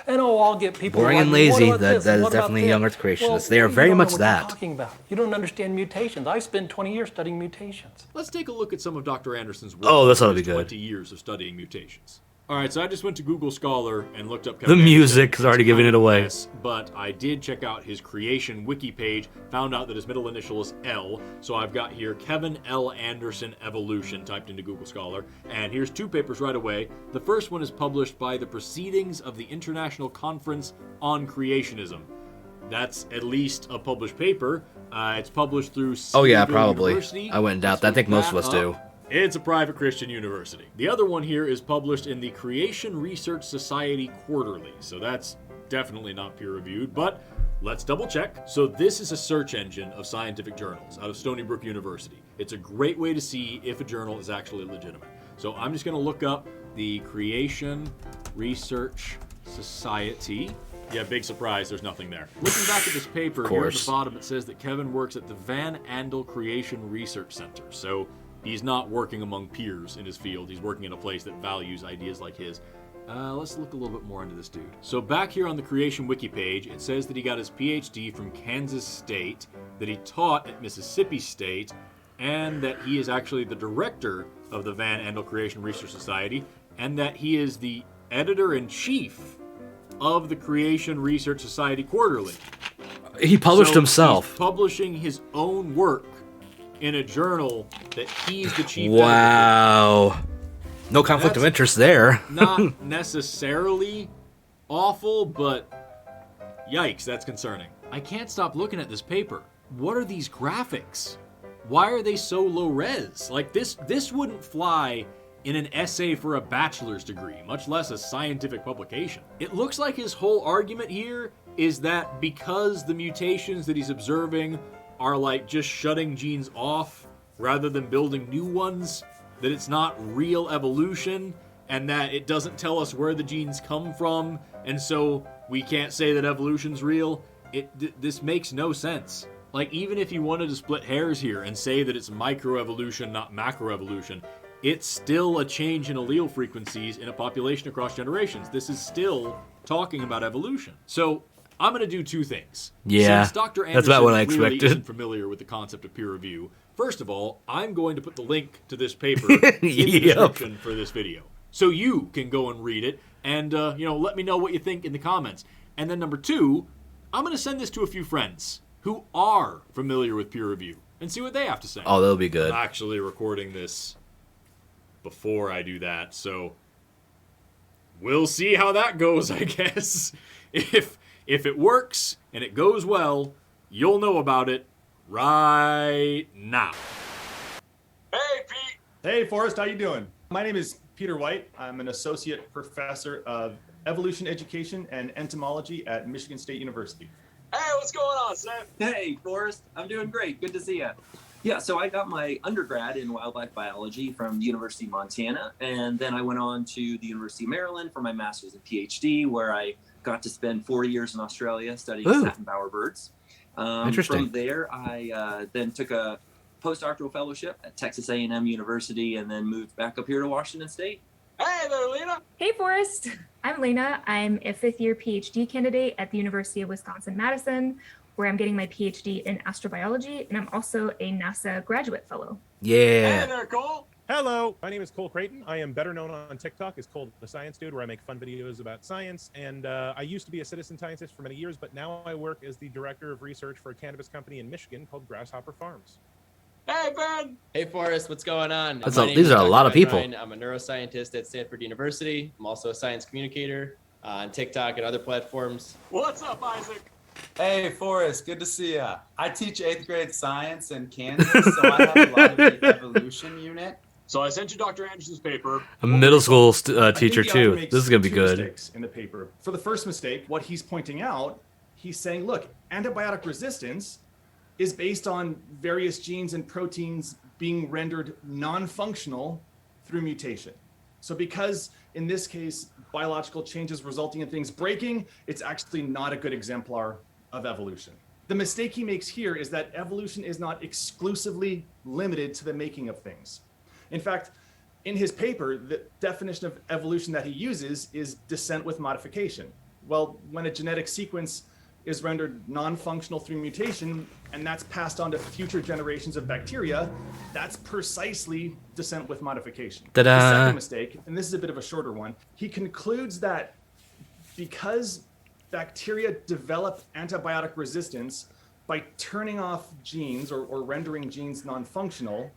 And I'll get people Boring like, and "What lazy, about this? that is What about definitely this?" young Earth creationists. Well, They are you very don't know much what that. you're talking about. You don't understand mutations. I spent 20 years studying mutations. Let's take a look at some of Dr. Anderson's work. Oh, this ought to be over his good. 20 years of studying mutations. All right, so I just went to Google Scholar and looked up The Kevin music Anderson. is already It's giving kind it of a away. mess, but I did check out his creation wiki page, found out that his middle initial is L, so I've got here Kevin L. Anderson Evolution typed into Google Scholar, and here's two papers right away. The first one is published by the Proceedings of the International Conference on Creationism. That's at least a published paper, It's published through Oh yeah, Cedarville probably. University. I wouldn't doubt Let's that. I think look most of that us do. up. It's a private Christian university. The other one here is published in the Creation Research Society Quarterly, so that's definitely not peer-reviewed, but let's double check. So this is a search engine of scientific journals out of Stony Brook University. It's a great way to see if a journal is actually legitimate. So I'm just going to look up the Creation Research Society. Yeah, big surprise, there's nothing there. Looking back at this paper, here at the bottom it says that Kevin works at the Van Andel Creation Research Center. So he's not working among peers in his field. He's working in a place that values ideas like his. Let's look a little bit more into this dude. So back here on the Creation Wiki page, it says that he got his PhD from Kansas State, that he taught at Mississippi State, and that he is actually the director of the Van Andel Creation Research Society, and that he is the editor-in-chief of the Creation Research Society Quarterly. He published himself. He's publishing his own work in a journal that he's the chief editor. Wow. No conflict of interest there. Not necessarily awful, but yikes, that's concerning. I can't stop looking at this paper. What are these graphics? Why are they so low res? Like this wouldn't fly in an essay for a bachelor's degree, much less a scientific publication. It looks like his whole argument here is that because the mutations that he's observing are like just shutting genes off rather than building new ones, that it's not real evolution, and that it doesn't tell us where the genes come from, and so we can't say that evolution's real. This makes no sense. Like, even if you wanted to split hairs here and say that it's microevolution, not macroevolution, it's still a change in allele frequencies in a population across generations. This is still talking about evolution. So I'm going to do two things. Yeah, Since Dr. that's about what I clearly expected. isn't familiar with the concept of peer review, first of all, I'm going to put the link to this paper in the description for this video, so you can go and read it and let me know what you think in the comments. And then number two, I'm going to send this to a few friends who are familiar with peer review and see what they have to say. Oh, that'll be good. I'm actually recording this before I do that, so we'll see how that goes, I guess. If it works and it goes well, you'll know about it right now. Hey, Pete. Hey, Forrest, how you doing? My name is Peter White. I'm an associate professor of evolution education and entomology at Michigan State University. Hey, what's going on, Seth? Hey, Forrest. I'm doing great. Good to see you. Yeah, so I got my undergrad in wildlife biology from the University of Montana, and then I went on to the University of Maryland for my master's and PhD, where I got to spend 4 years in Australia studying satin bowerbirds. Interesting. From there, I then took a postdoctoral fellowship at Texas A&M University, and then moved back up here to Washington State. Hey there, Lena. Hey, Forrest. I'm Lena. I'm a fifth-year PhD candidate at the University of Wisconsin-Madison, where I'm getting my PhD in astrobiology, and I'm also a NASA graduate fellow. Yeah. Hey there, Cole. Hello, my name is Cole Creighton. I am better known on TikTok as Cole the Science Dude, where I make fun videos about science. And I used to be a citizen scientist for many years, but now I work as the director of research for a cannabis company in Michigan called Grasshopper Farms. Hey, Ben. Hey, Forrest, what's going on? These are a lot of people. I'm a neuroscientist at Stanford University. I'm also a science communicator on TikTok and other platforms. What's up, Isaac? Hey, Forrest, good to see ya. I teach 8th grade science in Kansas, so I have a lot of the evolution unit. So I sent you Dr. Anderson's paper. A middle school teacher I think the author too. makes This is gonna be two good. mistakes in the paper. For the first mistake, what he's pointing out, he's saying, look, antibiotic resistance is based on various genes and proteins being rendered non-functional through mutation. So because in this case, biological changes resulting in things breaking, it's actually not a good exemplar of evolution. The mistake he makes here is that evolution is not exclusively limited to the making of things. In fact, in his paper, the definition of evolution that he uses is descent with modification. Well, when a genetic sequence is rendered non-functional through mutation, and that's passed on to future generations of bacteria, that's precisely descent with modification. Ta-da. The second mistake, and this is a bit of a shorter one, he concludes that because bacteria develop antibiotic resistance by turning off genes or rendering genes non-functional,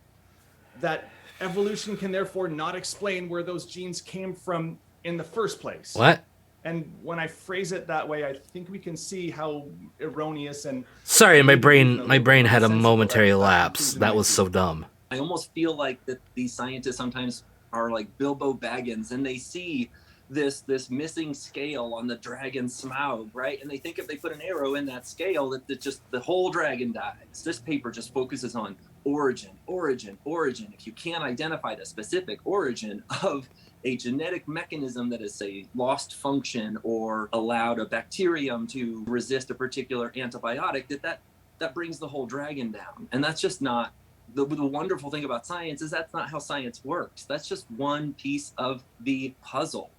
that evolution can therefore not explain where those genes came from in the first place. What? And when I phrase it that way, I think we can see how erroneous and Sorry, my brain had a momentary lapse. That was so dumb. I almost feel like that these scientists sometimes are like Bilbo Baggins, and they see this missing scale on the dragon's smaug, right? And they think if they put an arrow in that scale, that just the whole dragon dies. This paper just focuses on origin. If you can't identify the specific origin of a genetic mechanism that is, say, lost function or allowed a bacterium to resist a particular antibiotic, that brings the whole dragon down. And that's just not the wonderful thing about science is that's not how science works. That's just one piece of the puzzle.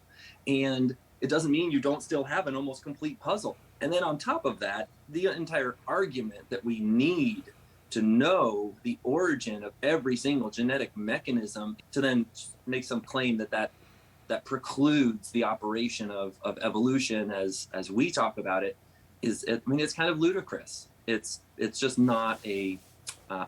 And it doesn't mean you don't still have an almost complete puzzle. And then on top of that, the entire argument that we need to know the origin of every single genetic mechanism to then make some claim that precludes the operation of evolution as we talk about it is, I mean, it's kind of ludicrous. It's just not a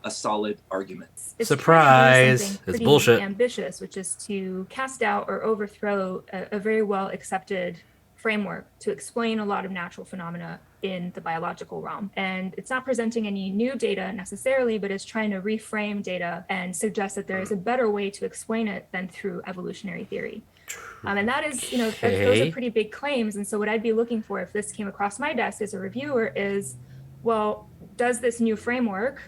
solid argument. It's Surprise! It's bullshit. Ambitious, which is to cast out or overthrow a very well accepted framework to explain a lot of natural phenomena in the biological realm. And it's not presenting any new data necessarily, but it's trying to reframe data and suggest that there is a better way to explain it than through evolutionary theory. And that is, those are pretty big claims. And so what I'd be looking for if this came across my desk as a reviewer is, well, does this new framework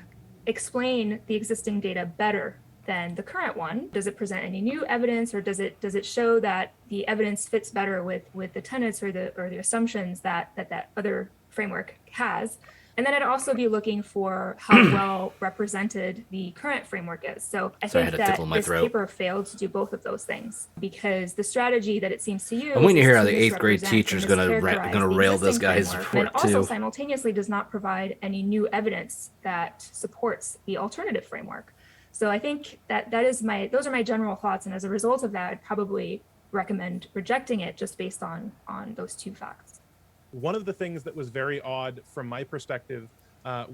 explain the existing data better than the current one? Does it present any new evidence, or does it show that the evidence fits better with the tenets or the assumptions that other framework has? And then I'd also be looking for how well represented the current framework is. So I think that this paper failed to do both of those things, because the strategy that it seems to use. I'm waiting to hear how the 8th grade teacher is gonna rail this guy's report and also simultaneously does not provide any new evidence that supports the alternative framework. So I think those are my general thoughts, and as a result of that, I'd probably recommend rejecting it just based on those two facts. One of the things that was very odd from my perspective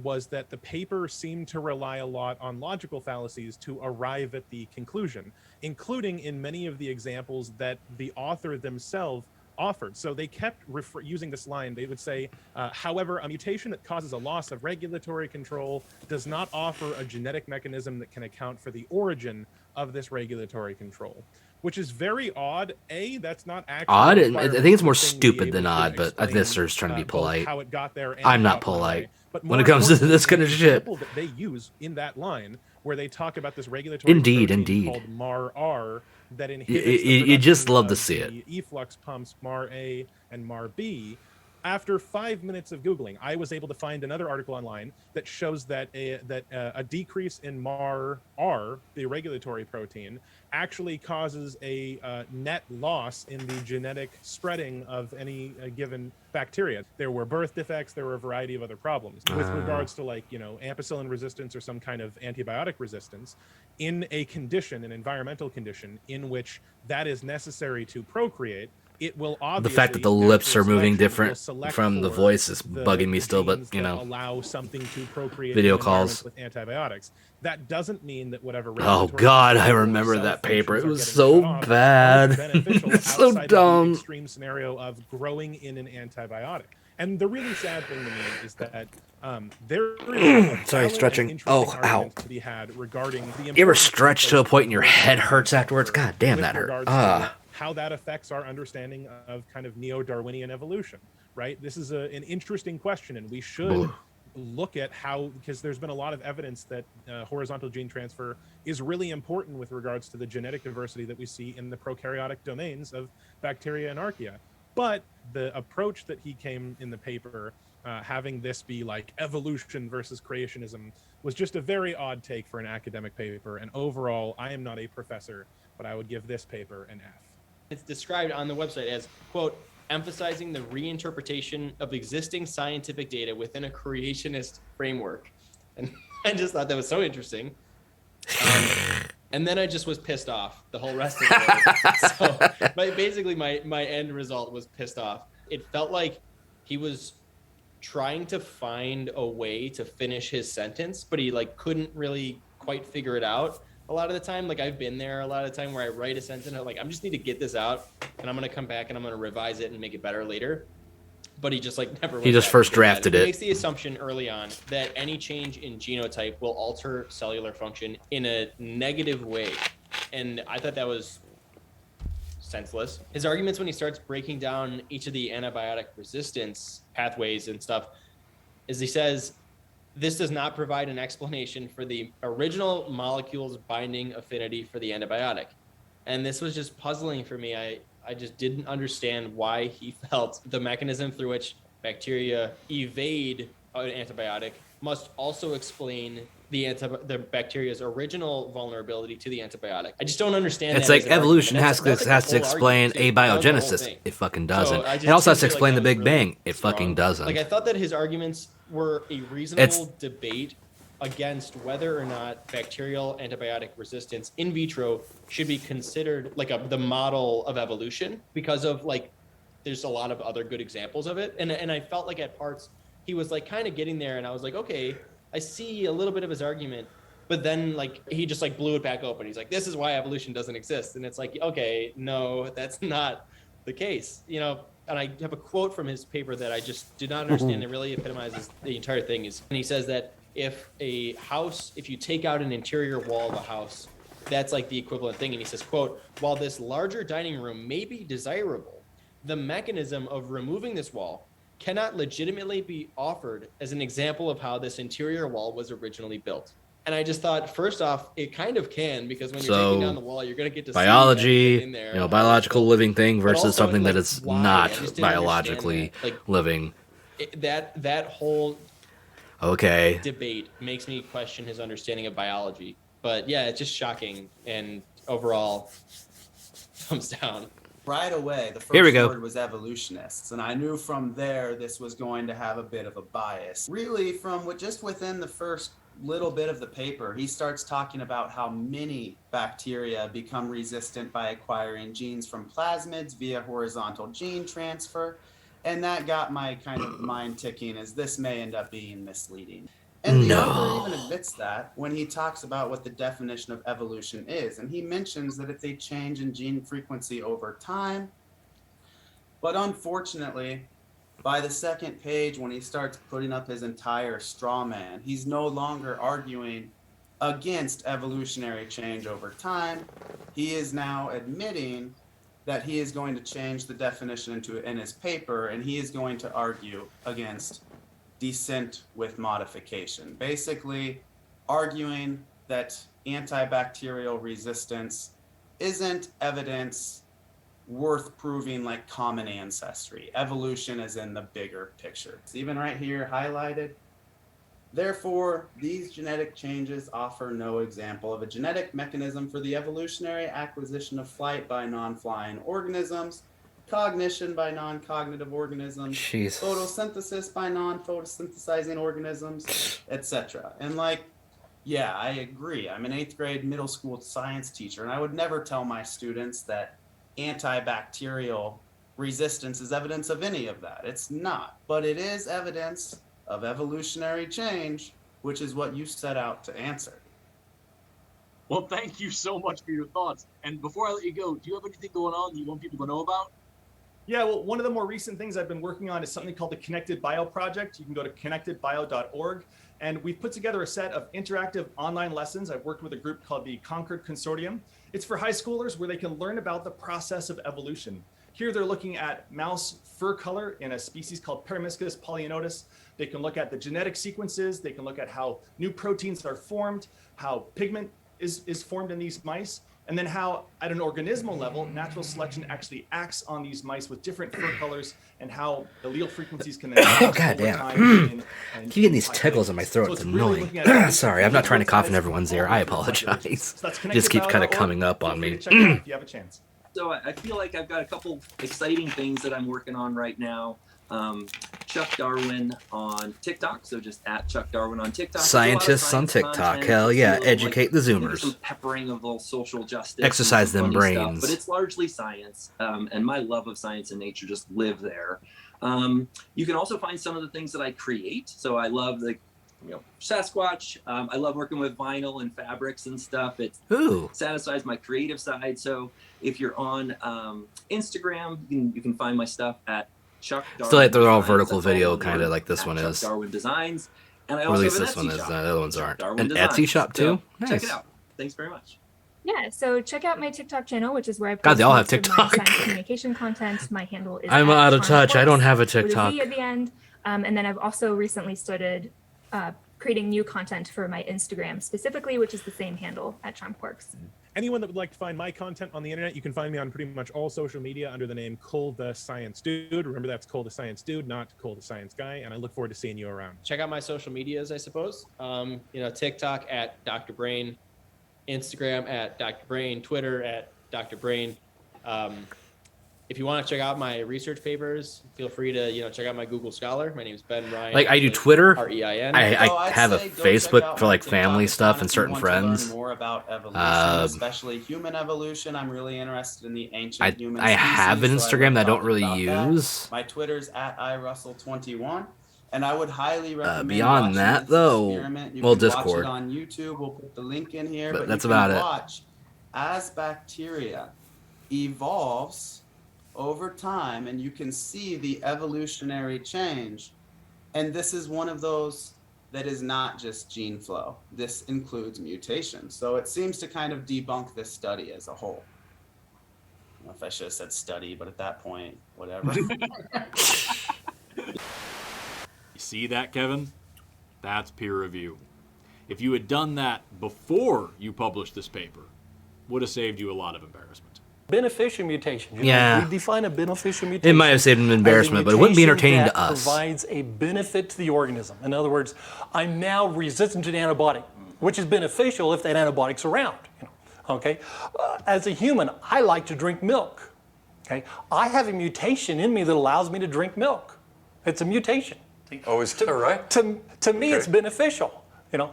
was that the paper seemed to rely a lot on logical fallacies to arrive at the conclusion, including in many of the examples that the author themselves offered. So they kept using this line. They would say, however, a mutation that causes a loss of regulatory control does not offer a genetic mechanism that can account for the origin of this regulatory control, which is very odd. That's not actually odd. I think it's more stupid than odd, but I guess they're just trying to be polite. How it got there. I'm not polite when it comes to this kind of shit. That they use in that line where they talk about this regulatory indeed called MAR-R that inhibits you just love to see it. Efflux pumps MAR-A and MAR-B. After 5 minutes of Googling, I was able to find another article online that shows that a decrease in MAR-R, the regulatory protein, actually causes a net loss in the genetic spreading of any given bacteria. There were birth defects, there were a variety of other problems. With regards to ampicillin resistance or some kind of antibiotic resistance, in a condition, an environmental condition, in which that is necessary to procreate, it will obviously, the fact that the lips are moving different from the voice is bugging me still, but allow something to procreate video in calls with antibiotics. That doesn't mean that whatever. Oh God, I remember that paper. It was so bad. It's so dumb. Extreme scenario of growing in an antibiotic. And the really sad thing to me is that there is sorry, stretching. Oh, ow. To be had regarding the you ever stretch to a point and your head hurts afterwards? God damn, that hurt. How that affects our understanding of kind of neo-Darwinian evolution, right? This is an interesting question, and we should look at how, because there's been a lot of evidence that horizontal gene transfer is really important with regards to the genetic diversity that we see in the prokaryotic domains of bacteria and archaea. But the approach that he came in the paper, having this be like evolution versus creationism, was just a very odd take for an academic paper. And overall, I am not a professor, but I would give this paper an F. It's described on the website as, quote, emphasizing the reinterpretation of existing scientific data within a creationist framework. And I just thought that was so interesting. And then I just was pissed off the whole rest of the way. So basically my end result was pissed off. It felt like he was trying to find a way to finish his sentence, but he couldn't really quite figure it out. a lot of the time. Like I've been there a lot of the time where I write a sentence and I'm like, I just need to get this out and I'm going to come back and I'm going to revise it and make it better later. But he just like never went He just back first and did that. drafted He it. makes the assumption early on that any change in genotype will alter cellular function in a negative way. And I thought that was senseless. His arguments when he starts breaking down each of the antibiotic resistance pathways and stuff is he says, this does not provide an explanation for the original molecule's binding affinity for the antibiotic. And this was just puzzling for me. I just didn't understand why he felt the mechanism through which bacteria evade an antibiotic must also explain the bacteria's original vulnerability to the antibiotic. I just don't understand. It's that like as an evolution argument. has That's to like the whole explain argument, too. That was the whole abiogenesis. thing. It fucking doesn't. I just It also has to feel like explain the that was Big really Bang. It fucking doesn't. Like I thought that his arguments were a reasonable debate against whether or not bacterial antibiotic resistance in vitro should be considered like the model of evolution because of like there's a lot of other good examples of it. And I felt like at parts he was like kind of getting there and I was like, okay, I see a little bit of his argument, but then like he just like blew it back open. He's like, this is why evolution doesn't exist. And it's like, okay, no, that's not the case, you know. And I have a quote from his paper that I just did not understand. It really epitomizes the entire thing. And he says that if you take out an interior wall of a house, that's like the equivalent thing. And he says, quote, while this larger dining room may be desirable, the mechanism of removing this wall cannot legitimately be offered as an example of how this interior wall was originally built. And I just thought, first off, it kind of can, because when you're taking down the wall, you're going to get to biology, see in there. Biological living thing But versus also, something like, that is why? I not just didn't biologically understand that. living. That whole Okay. debate makes me question his understanding of biology. But yeah, it's just shocking, and overall, thumbs down. Right away, the Here we first go. word was evolutionists, and I knew from there this was going to have a bit of a bias. Really, just within the first little bit of the paper, he starts talking about how many bacteria become resistant by acquiring genes from plasmids via horizontal gene transfer, and that got my kind of mind ticking as this may end up being misleading. And the author even admits that when he talks about what the definition of evolution is. And he mentions that it's a change in gene frequency over time. But unfortunately, by the second page, when he starts putting up his entire straw man, he's no longer arguing against evolutionary change over time. He is now admitting that he is going to change the definition in his paper, and he is going to argue against descent with modification, basically arguing that antibacterial resistance isn't evidence worth proving like common ancestry. Evolution is in the bigger picture. It's even right here highlighted. Therefore, these genetic changes offer no example of a genetic mechanism for the evolutionary acquisition of flight by non-flying organisms, cognition by non-cognitive organisms, photosynthesis by non-photosynthesizing organisms, etc. And yeah, I agree. I'm an 8th grade middle school science teacher, and I would never tell my students that antibacterial resistance is evidence of any of that. It's not, but it is evidence of evolutionary change, which is what you set out to answer. Well, thank you so much for your thoughts. And before I let you go, do you have anything going on you want people to know about? Yeah, well, one of the more recent things I've been working on is something called the Connected Bio Project. You can go to connectedbio.org, and we've put together a set of interactive online lessons. I've worked with a group called the Concord Consortium. It's for high schoolers where they can learn about the process of evolution. Here they're looking at mouse fur color in a species called Peromyscus polynotus. They can look at the genetic sequences. They can look at how new proteins are formed, how pigment is formed in these mice, and then how, at an organismal level, natural selection actually acts on these mice with different fur colors, and how allele frequencies can then Oh, goddamn. Keep getting these tickles in my throat. It's annoying. Sorry, I'm not trying to cough in everyone's ear. I apologize. It just keeps kind of coming up on me. Check it out if you have a chance. So I feel like I've got a couple exciting things that I'm working on right now. Chuck Darwin on TikTok, so just at Chuck Darwin on TikTok. Scientists on TikTok, hell yeah, educate the Zoomers. Some peppering of little social justice. Exercise them funny brains. stuff, but it's largely science, and my love of science and nature just live there. You can also find some of the things that I create. So I love Sasquatch. I love working with vinyl and fabrics and stuff. It satisfies my creative side. So if you're on Instagram, you can find my stuff at Chuck Darwin. Still like they're all Designs. vertical That's all video, one kind word, of like this at one Chuck is. Darwin Designs. And I Or at also least have this an one Etsy is. shop, The other ones Chuck aren't. Darwin An Designs. Etsy shop So too? check Nice. it out. Thanks very much. Yeah, so check out my TikTok channel, which is where I post God, they all have most of my TikTok. science communication content. My handle is I'm out of touch. I don't have a with a TikTok. Z at the end. And then I've also recently started creating new content for my Instagram specifically, which is the same handle at CharmQuarks. Anyone that would like to find my content on the internet, you can find me on pretty much all social media under the name Cole the Science Dude. Remember, that's Cole the Science Dude, not Cole the Science Guy. And I look forward to seeing you around. Check out my social medias, I suppose. TikTok at Dr. Brain, Instagram at Dr. Brain, Twitter at Dr. Brain. If you want to check out my research papers, feel free to check out my Google Scholar. My name is Ben Ryan. Like I do Twitter. R-E-I-N. I have a Facebook for like family stuff and certain friends. Learn more about evolution, especially human evolution. I'm really interested in the ancient human I have an species, so Instagram that I don't talk really about that. use. My Twitter's at iRussell21. And I would highly recommend beyond watching that, this though, experiment. You well, can Discord. watch it on YouTube. We'll put the link in here. But that's you can about it. watch as bacteria evolves over time, and you can see the evolutionary change. And this is one of those that is not just gene flow. This includes mutation. So it seems to kind of debunk this study as a whole. I don't know if I should have said study, but at that point, whatever. You see that, Kevin? That's peer review. If you had done that before you published this paper, would have saved you a lot of embarrassment. Beneficial mutation. Yeah. We define a beneficial mutation. It might have saved an embarrassment, but it wouldn't be entertaining that to us. Provides a benefit to the organism. In other words, I'm now resistant to the antibiotic, which is beneficial if that antibiotic's around. Okay. As a human, I like to drink milk. Okay. I have a mutation in me that allows me to drink milk. It's a mutation. Oh, is that right? To me, it's beneficial.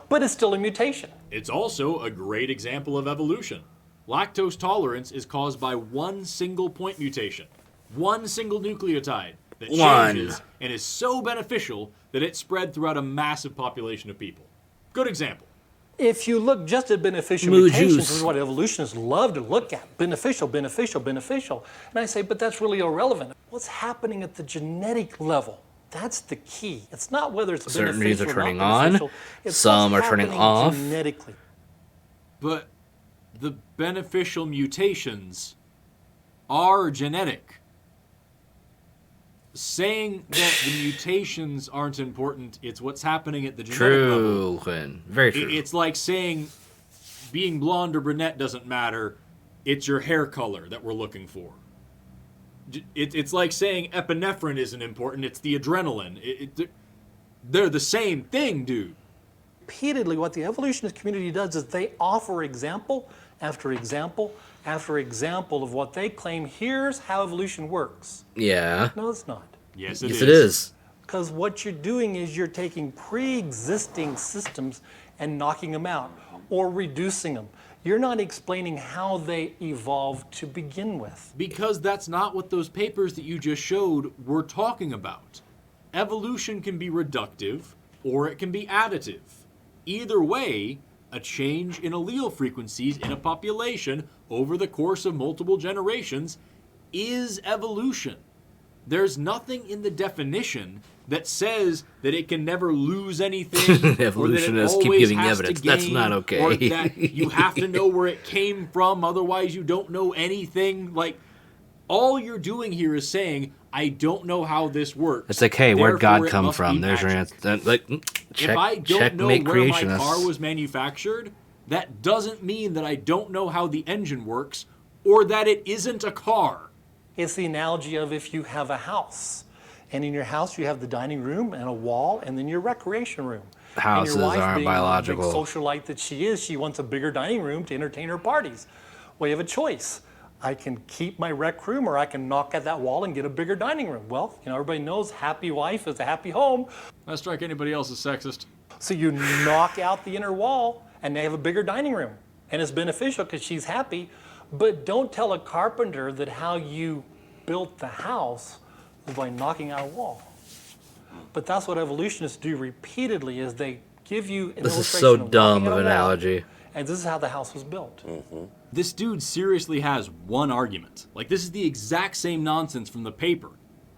But it's still a mutation. It's also a great example of evolution. Lactose tolerance is caused by one single point mutation, one single nucleotide that changes and is so beneficial that it spread throughout a massive population of people. Good example. If you look just at beneficial Moo mutations, juice. this is what evolutionists love to look at. Beneficial, beneficial, beneficial. And I say, but that's really irrelevant. What's happening at the genetic level? That's the key. It's not whether it's Certain beneficial genes are or turning not on, beneficial. It's some what's are turning happening off. genetically. But the beneficial mutations are genetic. Saying that the mutations aren't important, it's what's happening at the genetic level. True, Quinn. Very true. It's like saying being blonde or brunette doesn't matter. It's your hair color that we're looking for. It's like saying epinephrine isn't important. It's the adrenaline. They're the same thing, dude. Repeatedly, what the evolutionist community does is they offer example after example after example of what they claim, here's how evolution works. Yeah. No, it's not. Yes, Yes, it is. Because what you're doing is you're taking pre-existing systems and knocking them out or reducing them. You're not explaining how they evolved to begin with. Because that's not what those papers that you just showed were talking about. Evolution can be reductive or it can be additive. Either way, a change in allele frequencies in a population over the course of multiple generations is evolution. There's nothing in the definition that says that it can never lose anything. Evolutionists keep giving evidence. That's not okay. Or that you have to know where it came from, otherwise you don't know anything. Like, all you're doing here is saying, I don't know how this works. It's like, hey, where'd therefore God it come must from? be There's your magic. answer. Like, If I don't know checkmate where my creationists. car was manufactured, that doesn't mean that I don't know how the engine works or that it isn't a car. It's the analogy of if you have a house, and in your house you have the dining room and a wall, and then your recreation room. Houses and your wife, aren't being biological. The big socialite that she is, she wants a bigger dining room to entertain her parties. Well, you have a choice. I can keep my rec room, or I can knock at that wall and get a bigger dining room. Well, everybody knows happy wife is a happy home. Not strike anybody else as sexist. So you knock out the inner wall, and they have a bigger dining room. And it's beneficial because she's happy. But don't tell a carpenter that how you built the house was by knocking out a wall. But that's what evolutionists do repeatedly, is they give you an This is illustration so of dumb walking of on a an wall, analogy. And this is how the house was built. This dude seriously has one argument. Like, this is the exact same nonsense from the paper.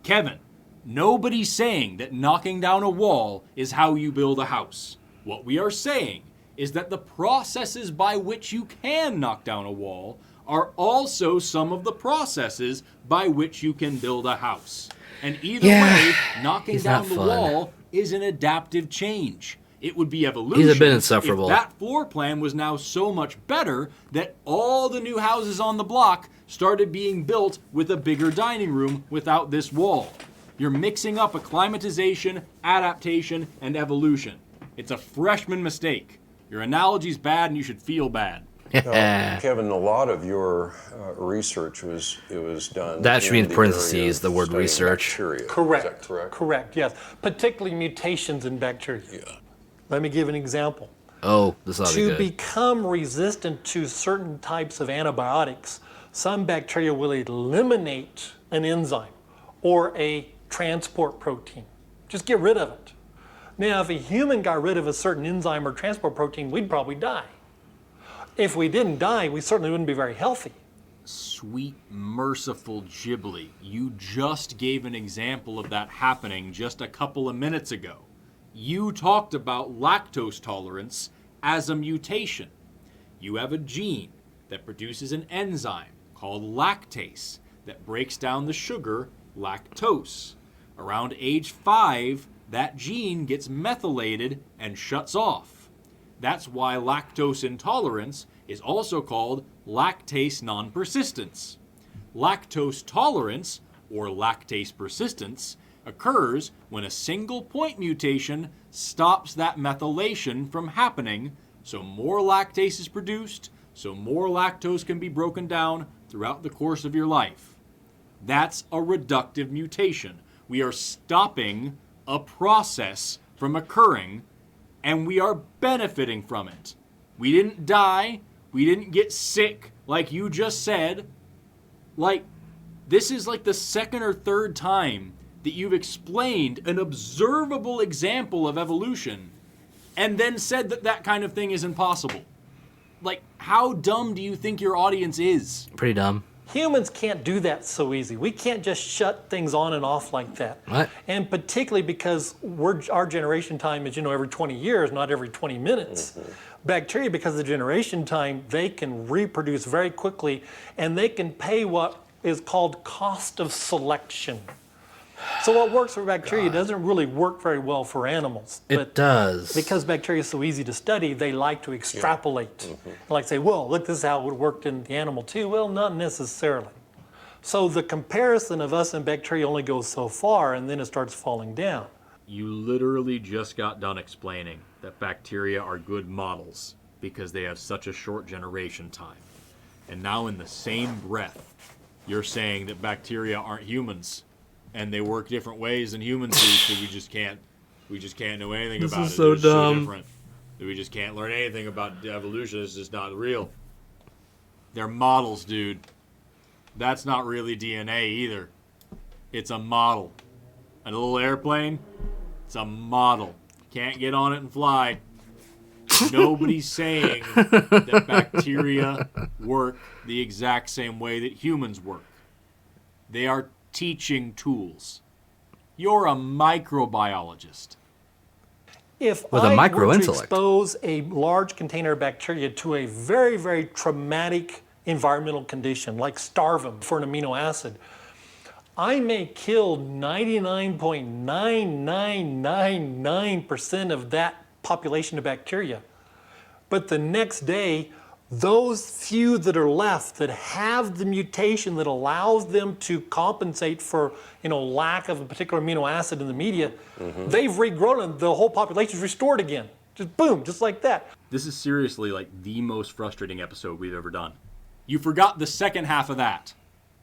Kevin, nobody's saying that knocking down a wall is how you build a house. What we are saying is that the processes by which you can knock down a wall are also some of the processes by which you can build a house. And either way, knocking he's down not the fun. wall is an adaptive change. It would be evolution. He's a bit insufferable. If that floor plan was now so much better that all the new houses on the block started being built with a bigger dining room without this wall. You're mixing up acclimatization, adaptation, and evolution. It's a freshman mistake. Your analogy's bad and you should feel bad. Kevin, a lot of your research was done. That should be in the parentheses, area of the word studying research. bacteria. Correct. Is that correct? Correct, yes. Particularly mutations in bacteria. Yeah. Let me give an example. Oh, this ought to be To good. become resistant to certain types of antibiotics, some bacteria will eliminate an enzyme or a transport protein. Just get rid of it. Now, if a human got rid of a certain enzyme or transport protein, we'd probably die. If we didn't die, we certainly wouldn't be very healthy. Sweet, merciful Ghibli, you just gave an example of that happening just a couple of minutes ago. You talked about lactose tolerance as a mutation. You have a gene that produces an enzyme called lactase that breaks down the sugar lactose. Around age 5, that gene gets methylated and shuts off. That's why lactose intolerance is also called lactase non-persistence. Lactose tolerance, or lactase persistence, occurs when a single point mutation stops that methylation from happening, so more lactase is produced, so more lactose can be broken down throughout the course of your life. That's a reductive mutation. We are stopping a process from occurring, and we are benefiting from it. We didn't die. We didn't get sick, like you just said. Like, this is like the second or third time that you've explained an observable example of evolution and then said that that kind of thing is impossible. Like, how dumb do you think your audience is? Pretty dumb. Humans can't do that so easy. We can't just shut things on and off like that. What? And particularly because our generation time is, every 20 years, not every 20 minutes. Bacteria, because of the generation time, they can reproduce very quickly, and they can pay what is called cost of selection. So what works for bacteria doesn't really work very well for animals. It does. Because bacteria is so easy to study, they like to extrapolate. Like say, well, look, this is how it would work in the animal too. Well, not necessarily. So the comparison of us and bacteria only goes so far, and then it starts falling down. You literally just got done explaining that bacteria are good models because they have such a short generation time. And now in the same breath, you're saying that bacteria aren't humans and they work different ways than humans do, so we just can't know anything This about is it. so They're so dumb. different that we just can't learn anything about evolution. It's just not real. They're models, dude. That's not really DNA either. It's a model. A little airplane, it's a model. Can't get on it and fly. Nobody's saying that bacteria work the exact same way that humans work. They are teaching tools. You're a microbiologist. If With a I micro were to intellect. expose a large container of bacteria to a very, very traumatic environmental condition, like starve them for an amino acid, I may kill 99.9999% of that population of bacteria. But the next day, those few that are left that have the mutation that allows them to compensate for, lack of a particular amino acid in the media, they've regrown and the whole population is restored again. Just boom, just like that. This is seriously like the most frustrating episode we've ever done. You forgot the second half of that.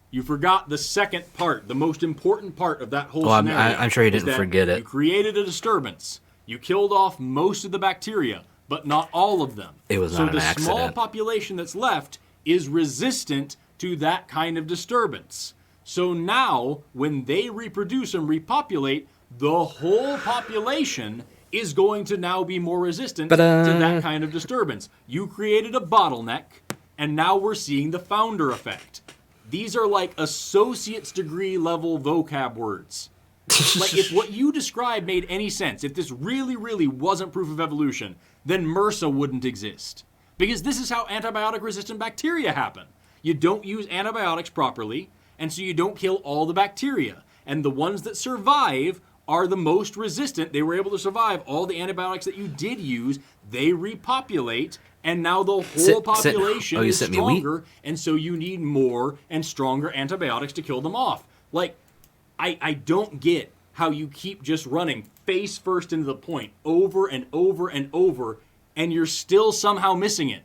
You forgot the second part, the most important part of that whole scenario. I'm sure he is didn't that forget it. You created a disturbance. You killed off most of the bacteria, but not all of them. It was so not an the small accident. population that's left is resistant to that kind of disturbance. So now, when they reproduce and repopulate, the whole population is going to now be more resistant Ta-da. to that kind of disturbance. You created a bottleneck, and now we're seeing the founder effect. These are like associate's degree level vocab words. Like, if what you described made any sense, if this really, really wasn't proof of evolution, then MRSA wouldn't exist. Because this is how antibiotic-resistant bacteria happen. You don't use antibiotics properly, and so you don't kill all the bacteria. And the ones that survive are the most resistant. They were able to survive all the antibiotics that you did use. They repopulate, and now the whole population is stronger, and so you need more and stronger antibiotics to kill them off. Like, I don't get how you keep just running face first into the point over and over and over, and you're still somehow missing it.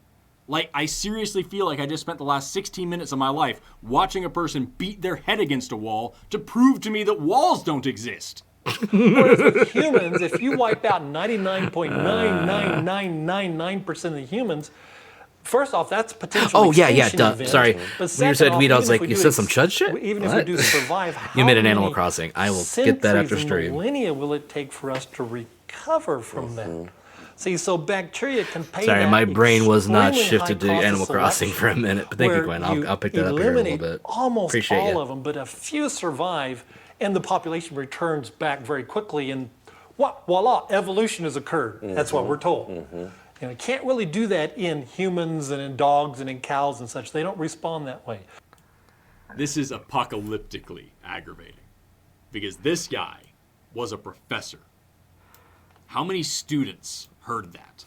Like, I seriously feel like I just spent the last 16 minutes of my life watching a person beat their head against a wall to prove to me that walls don't exist. Whereas with humans, if you wipe out 99.99999% of the humans, first off, that's potential. Oh, yeah, extinction event. Sorry. But When you said second weed, off, I was even if like, we you do said some chud shit? Even if What? we do survive, You made an how Animal many Crossing. I will get that after centuries and stream. millennia will it take for us to recover from that? See, so bacteria can pay Sorry, that my brain was not extremely shifted to high cost of Animal Crossing for a minute. But thank you, where Gwen. you I'll pick that up here in a little eliminate bit. Almost Appreciate all you. of them, but a few survive, and the population returns back very quickly, and voila, evolution has occurred. That's what we're told. You know, you can't really do that in humans and in dogs and in cows and such. They don't respond that way. This is apocalyptically aggravating because this guy was a professor. How many students heard that?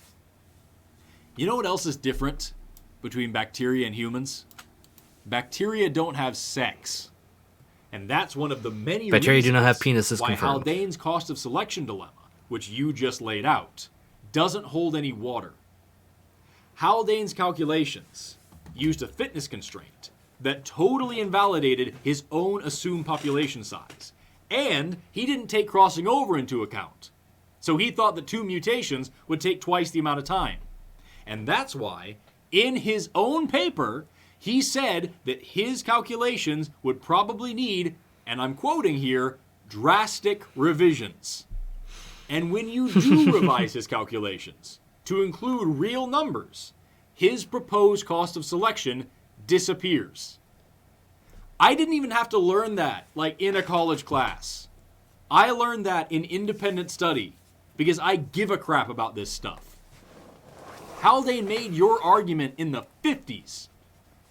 You know what else is different between bacteria and humans? Bacteria don't have sex. And that's one of the many Bacteria do not have reasons penises why confirmed. Haldane's cost of selection dilemma, which you just laid out, doesn't hold any water. Haldane's calculations used a fitness constraint that totally invalidated his own assumed population size. And he didn't take crossing over into account. So he thought that 2 mutations would take twice the amount of time. And that's why, in his own paper, he said that his calculations would probably need, and I'm quoting here, drastic revisions. And when you do revise his calculations to include real numbers, his proposed cost of selection disappears. I didn't even have to learn that, like, in a college class. I learned that in independent study because I give a crap about this stuff. Haldane made your argument in the 50s,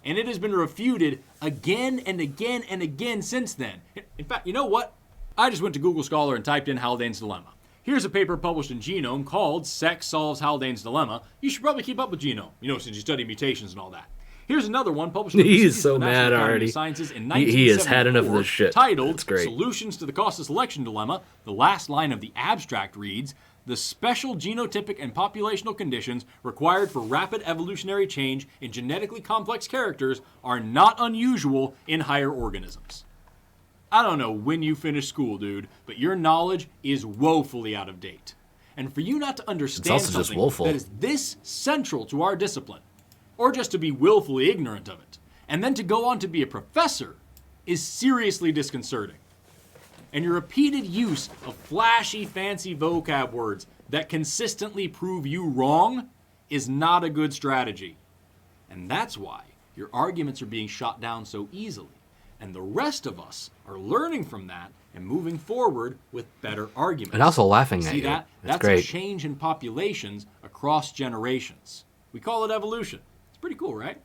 and it has been refuted again and again and again since then. In fact, you know what? I just went to Google Scholar and typed in Haldane's Dilemma. Here's a paper published in Genome called Sex Solves Haldane's Dilemma. You should probably keep up with Genome, since you study mutations and all that. Here's another one published in the He's Proceedings so of the mad National Academy already. of Sciences in He has had enough of 1974, this shit. titled It's great. Solutions to the Cost of Selection Dilemma. The last line of the abstract reads, the special genotypic and populational conditions required for rapid evolutionary change in genetically complex characters are not unusual in higher organisms. I don't know when you finished school, dude, but your knowledge is woefully out of date. And for you not to understand also just something woeful. that is this central to our discipline, or just to be willfully ignorant of it, and then to go on to be a professor, is seriously disconcerting. And your repeated use of flashy, fancy vocab words that consistently prove you wrong is not a good strategy. And that's why your arguments are being shot down so easily. And the rest of us are learning from that and moving forward with better arguments. And also laughing at See you. that? That's That's a great. change in populations across generations. We call it evolution. It's pretty cool, right?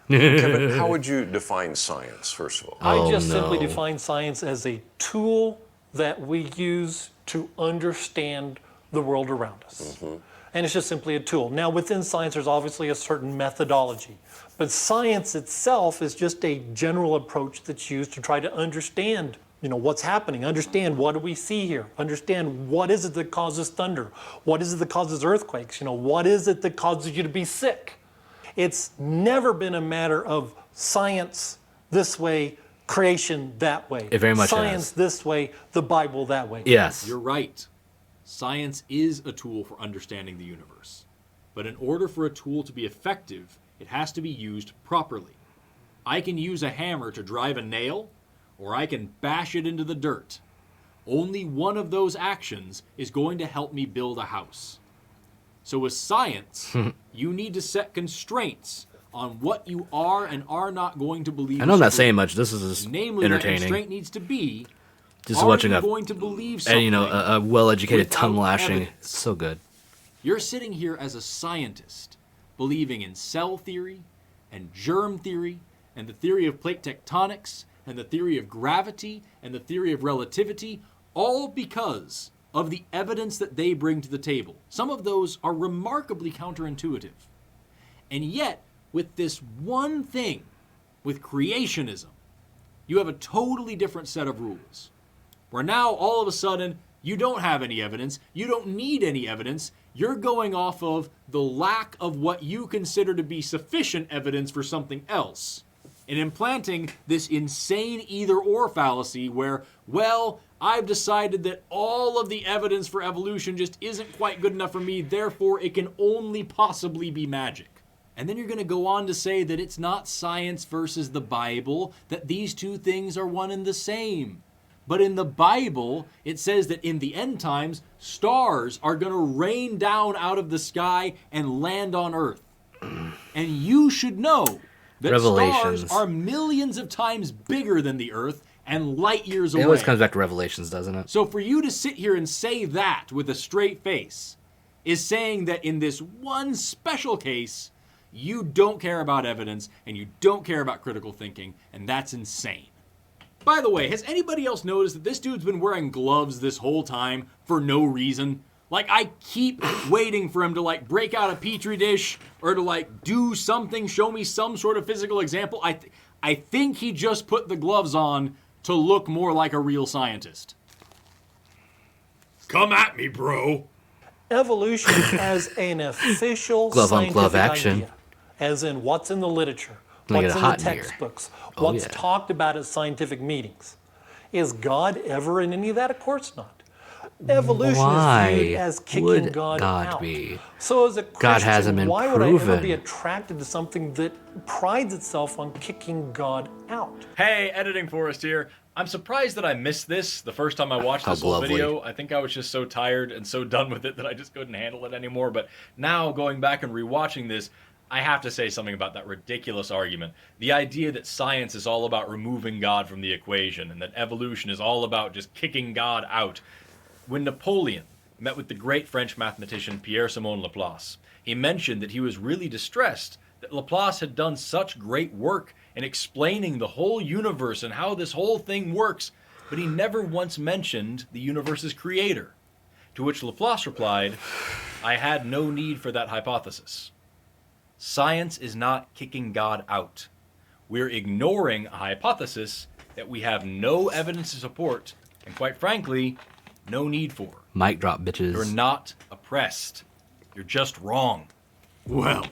Kevin, how would you define science, first of all? I just simply define science as a tool that we use to understand the world around us. And it's just simply a tool. Now, within science, there's obviously a certain methodology. But science itself is just a general approach that's used to try to understand, what's happening, understand what do we see here, understand what is it that causes thunder, what is it that causes earthquakes, what is it that causes you to be sick. It's never been a matter of science this way, creation that way. It very much Science this way, the Bible that way. Yes. You're right. Science is a tool for understanding the universe. But in order for a tool to be effective, it has to be used properly. I can use a hammer to drive a nail, or I can bash it into the dirt. only one of those actions is going to help me build a house. So with science, you need to set constraints on what you are and are not going to believe. I know I'm not is saying true. much. This is Namely, entertaining. that constraint needs to be, Just are watching you a, going to believe and, you know, something a well-educated without tongue lashing. evidence? It's so good. You're sitting here as a scientist, believing in cell theory and germ theory and the theory of plate tectonics and the theory of gravity and the theory of relativity, all because of the evidence that they bring to the table. Some of those are remarkably counterintuitive. And yet, with this one thing, with creationism, you have a totally different set of rules. Where now, all of a sudden, you don't have any evidence, you don't need any evidence, you're going off of the lack of what you consider to be sufficient evidence for something else. And implanting this insane either-or fallacy where, well, I've decided that all of the evidence for evolution just isn't quite good enough for me, therefore it can only possibly be magic. And then you're going to go on to say that it's not science versus the Bible, that these two things are one and the same. But in the Bible, it says that in the end times, stars are going to rain down out of the sky and land on Earth. And you should know that stars are millions of times bigger than the Earth and light years away. It always comes back to Revelations, doesn't it? So for you to sit here and say that with a straight face is saying that in this one special case, you don't care about evidence and you don't care about critical thinking, and that's insane. By the way, has anybody else noticed that this dude's been wearing gloves this whole time for no reason? Like, I keep waiting for him to, like, break out a petri dish or to, like, do something, show me some sort of physical example. I think he just put the gloves on to look more like a real scientist. Come at me, bro. Evolution as an official glove-on-glove scientific action. idea, as in what's in the literature, Like what's a in the hot beer. textbooks, Oh, what's yeah. talked about at scientific meetings. Is God ever in any of that? Of course not. Evolution Why is viewed as kicking would God out. be? So as a Christian, God hasn't been why would I ever proven. be attracted to something that prides itself on kicking God out? Hey, Editing Forest here. I'm surprised that I missed this the first time I watched How this whole lovely. video. I think I was just so tired and so done with it that I just couldn't handle it anymore. But now, going back and rewatching this, I have to say something about that ridiculous argument. The idea that science is all about removing God from the equation and that evolution is all about just kicking God out. When Napoleon met with the great French mathematician Pierre-Simon Laplace, he mentioned that he was really distressed that Laplace had done such great work in explaining the whole universe and how this whole thing works, but he never once mentioned the universe's creator. To which Laplace replied, I had no need for that hypothesis. Science is not kicking God out. We're ignoring a hypothesis that we have no evidence to support, and quite frankly, no need for. Mic drop, bitches. You're not oppressed. You're just wrong. Well,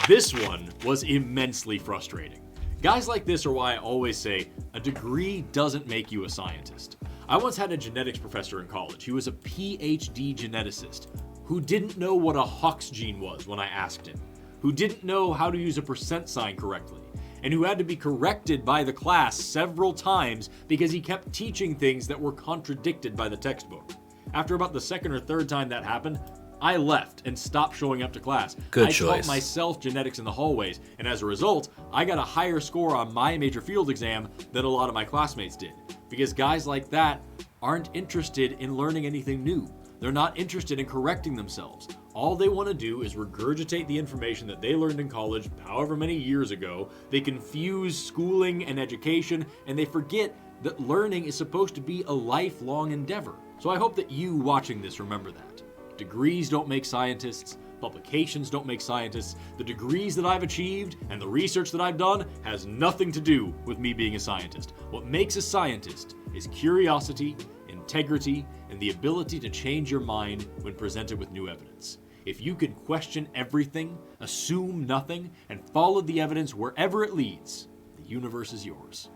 this one was immensely frustrating. Guys like this are why I always say a degree doesn't make you a scientist. I once had a genetics professor in college who was a PhD geneticist who didn't know what a Hox gene was when I asked him, who didn't know how to use a percent sign correctly, and who had to be corrected by the class several times because he kept teaching things that were contradicted by the textbook. After about the second or third time that happened, I left and stopped showing up to class. Good I choice. taught myself genetics in the hallways, and as a result, I got a higher score on my major field exam than a lot of my classmates did. Because guys like that aren't interested in learning anything new. They're not interested in correcting themselves. All they want to do is regurgitate the information that they learned in college however many years ago. They confuse schooling and education, and they forget that learning is supposed to be a lifelong endeavor. So I hope that you watching this remember that. Degrees don't make scientists. Publications don't make scientists. The degrees that I've achieved and the research that I've done has nothing to do with me being a scientist. What makes a scientist is curiosity, integrity, and the ability to change your mind when presented with new evidence. If you can question everything, assume nothing, and follow the evidence wherever it leads, the universe is yours.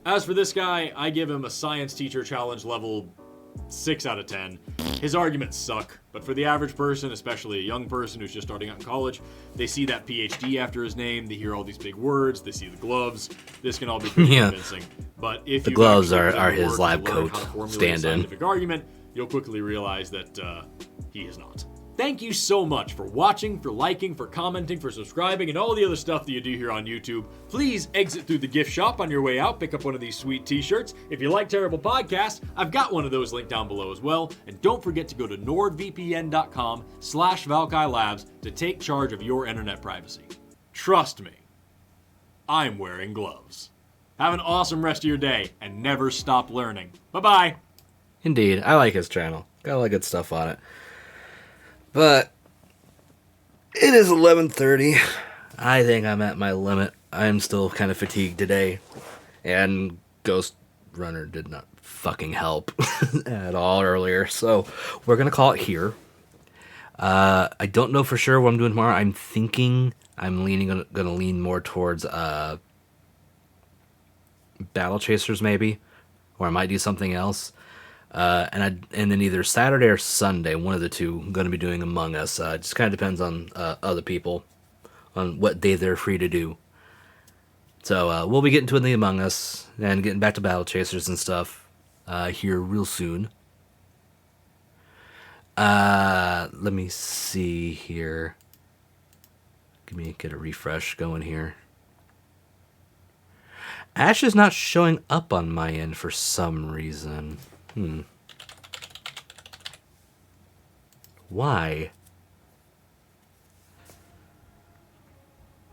As for this guy, I give him a science teacher challenge level 6 out of 10. His arguments suck, but for the average person, especially a young person who's just starting out in college, they see that PhD after his name, they hear all these big words, they see the gloves. This can all be pretty convincing. But if the you gloves actually are put in the his work lab to learn coat how to formulate a stand-in. scientific argument, you'll quickly realize that he is not. Thank you so much for watching, for liking, for commenting, for subscribing, and all the other stuff that you do here on YouTube. Please exit through the gift shop on your way out. Pick up one of these sweet t-shirts. If you like Terrible Podcast, I've got one of those linked down below as well. And don't forget to go to nordvpn.com/ValkyLabs to take charge of your internet privacy. Trust me, I'm wearing gloves. Have an awesome rest of your day, and never stop learning. Bye-bye. Indeed, I like his channel. Got a lot of good stuff on it. But it is 11:30. I think I'm at my limit. I'm still kind of fatigued today. And Ghost Runner did not fucking help at all earlier. So we're going to call it here. I don't know for sure what I'm doing tomorrow. I'm thinking I'm going to lean more towards Battle Chasers maybe. Or I might do something else. And then either Saturday or Sunday, one of the two, I'm going to be doing Among Us. Just kind of depends on other people, on what day they're free to do. So we'll be getting to the Among Us and getting back to Battle Chasers and stuff here real soon. Let me see here. Get a refresh going here. Ash is not showing up on my end for some reason. Why?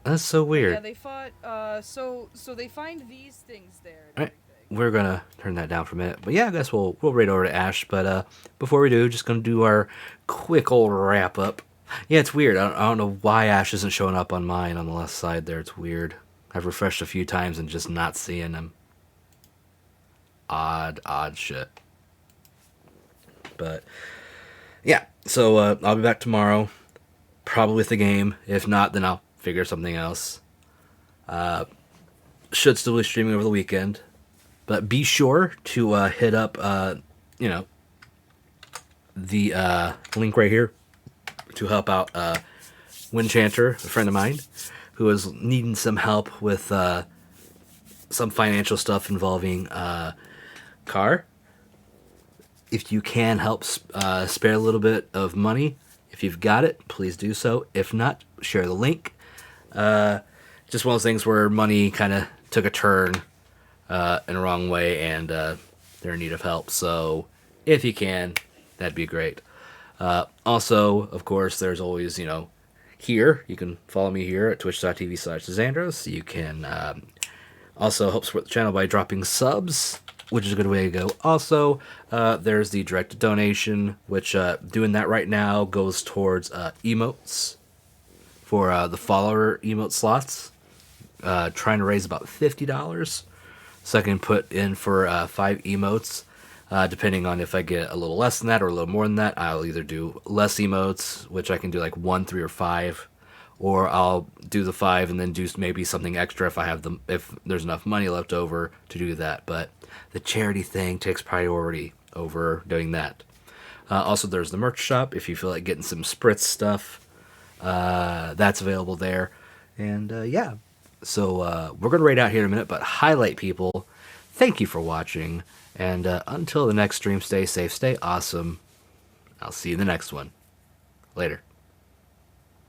That's so weird. Yeah, they fought. So they find these things there. All right, we're gonna turn that down for a minute. But yeah, I guess we'll raid over to Ash. But before we do, just gonna do our quick old wrap up. Yeah, it's weird. I don't know why Ash isn't showing up on mine on the left side there. It's weird. I've refreshed a few times and just not seeing him. Odd shit. But yeah, so I'll be back tomorrow, probably with the game. If not, then I'll figure something else. Should still be streaming over the weekend, but be sure to hit up the link right here to help out Winchanter, a friend of mine, who is needing some help with some financial stuff involving car. If you can help spare a little bit of money, if you've got it, please do so. If not, share the link. Just one of those things where money kind of took a turn in a wrong way, and they're in need of help. So if you can, that'd be great. Also, of course, there's always, here. You can follow me here at twitch.tv/Zandros. You can also help support the channel by dropping subs, which is a good way to go. Also, there's the direct donation, which doing that right now goes towards emotes for the follower emote slots. Trying to raise about $50 so I can put in for 5 emotes. Depending on if I get a little less than that or a little more than that, I'll either do less emotes, which I can do like 1, 3, or 5, or I'll do the 5 and then do maybe something extra if there's enough money left over to do that. But the charity thing takes priority over doing that. Also, there's the merch shop. If you feel like getting some spritz stuff, that's available there. And yeah, so we're gonna raid out here in a minute, but highlight people. Thank you for watching. And until the next stream, stay safe, stay awesome. I'll see you in the next one. Later.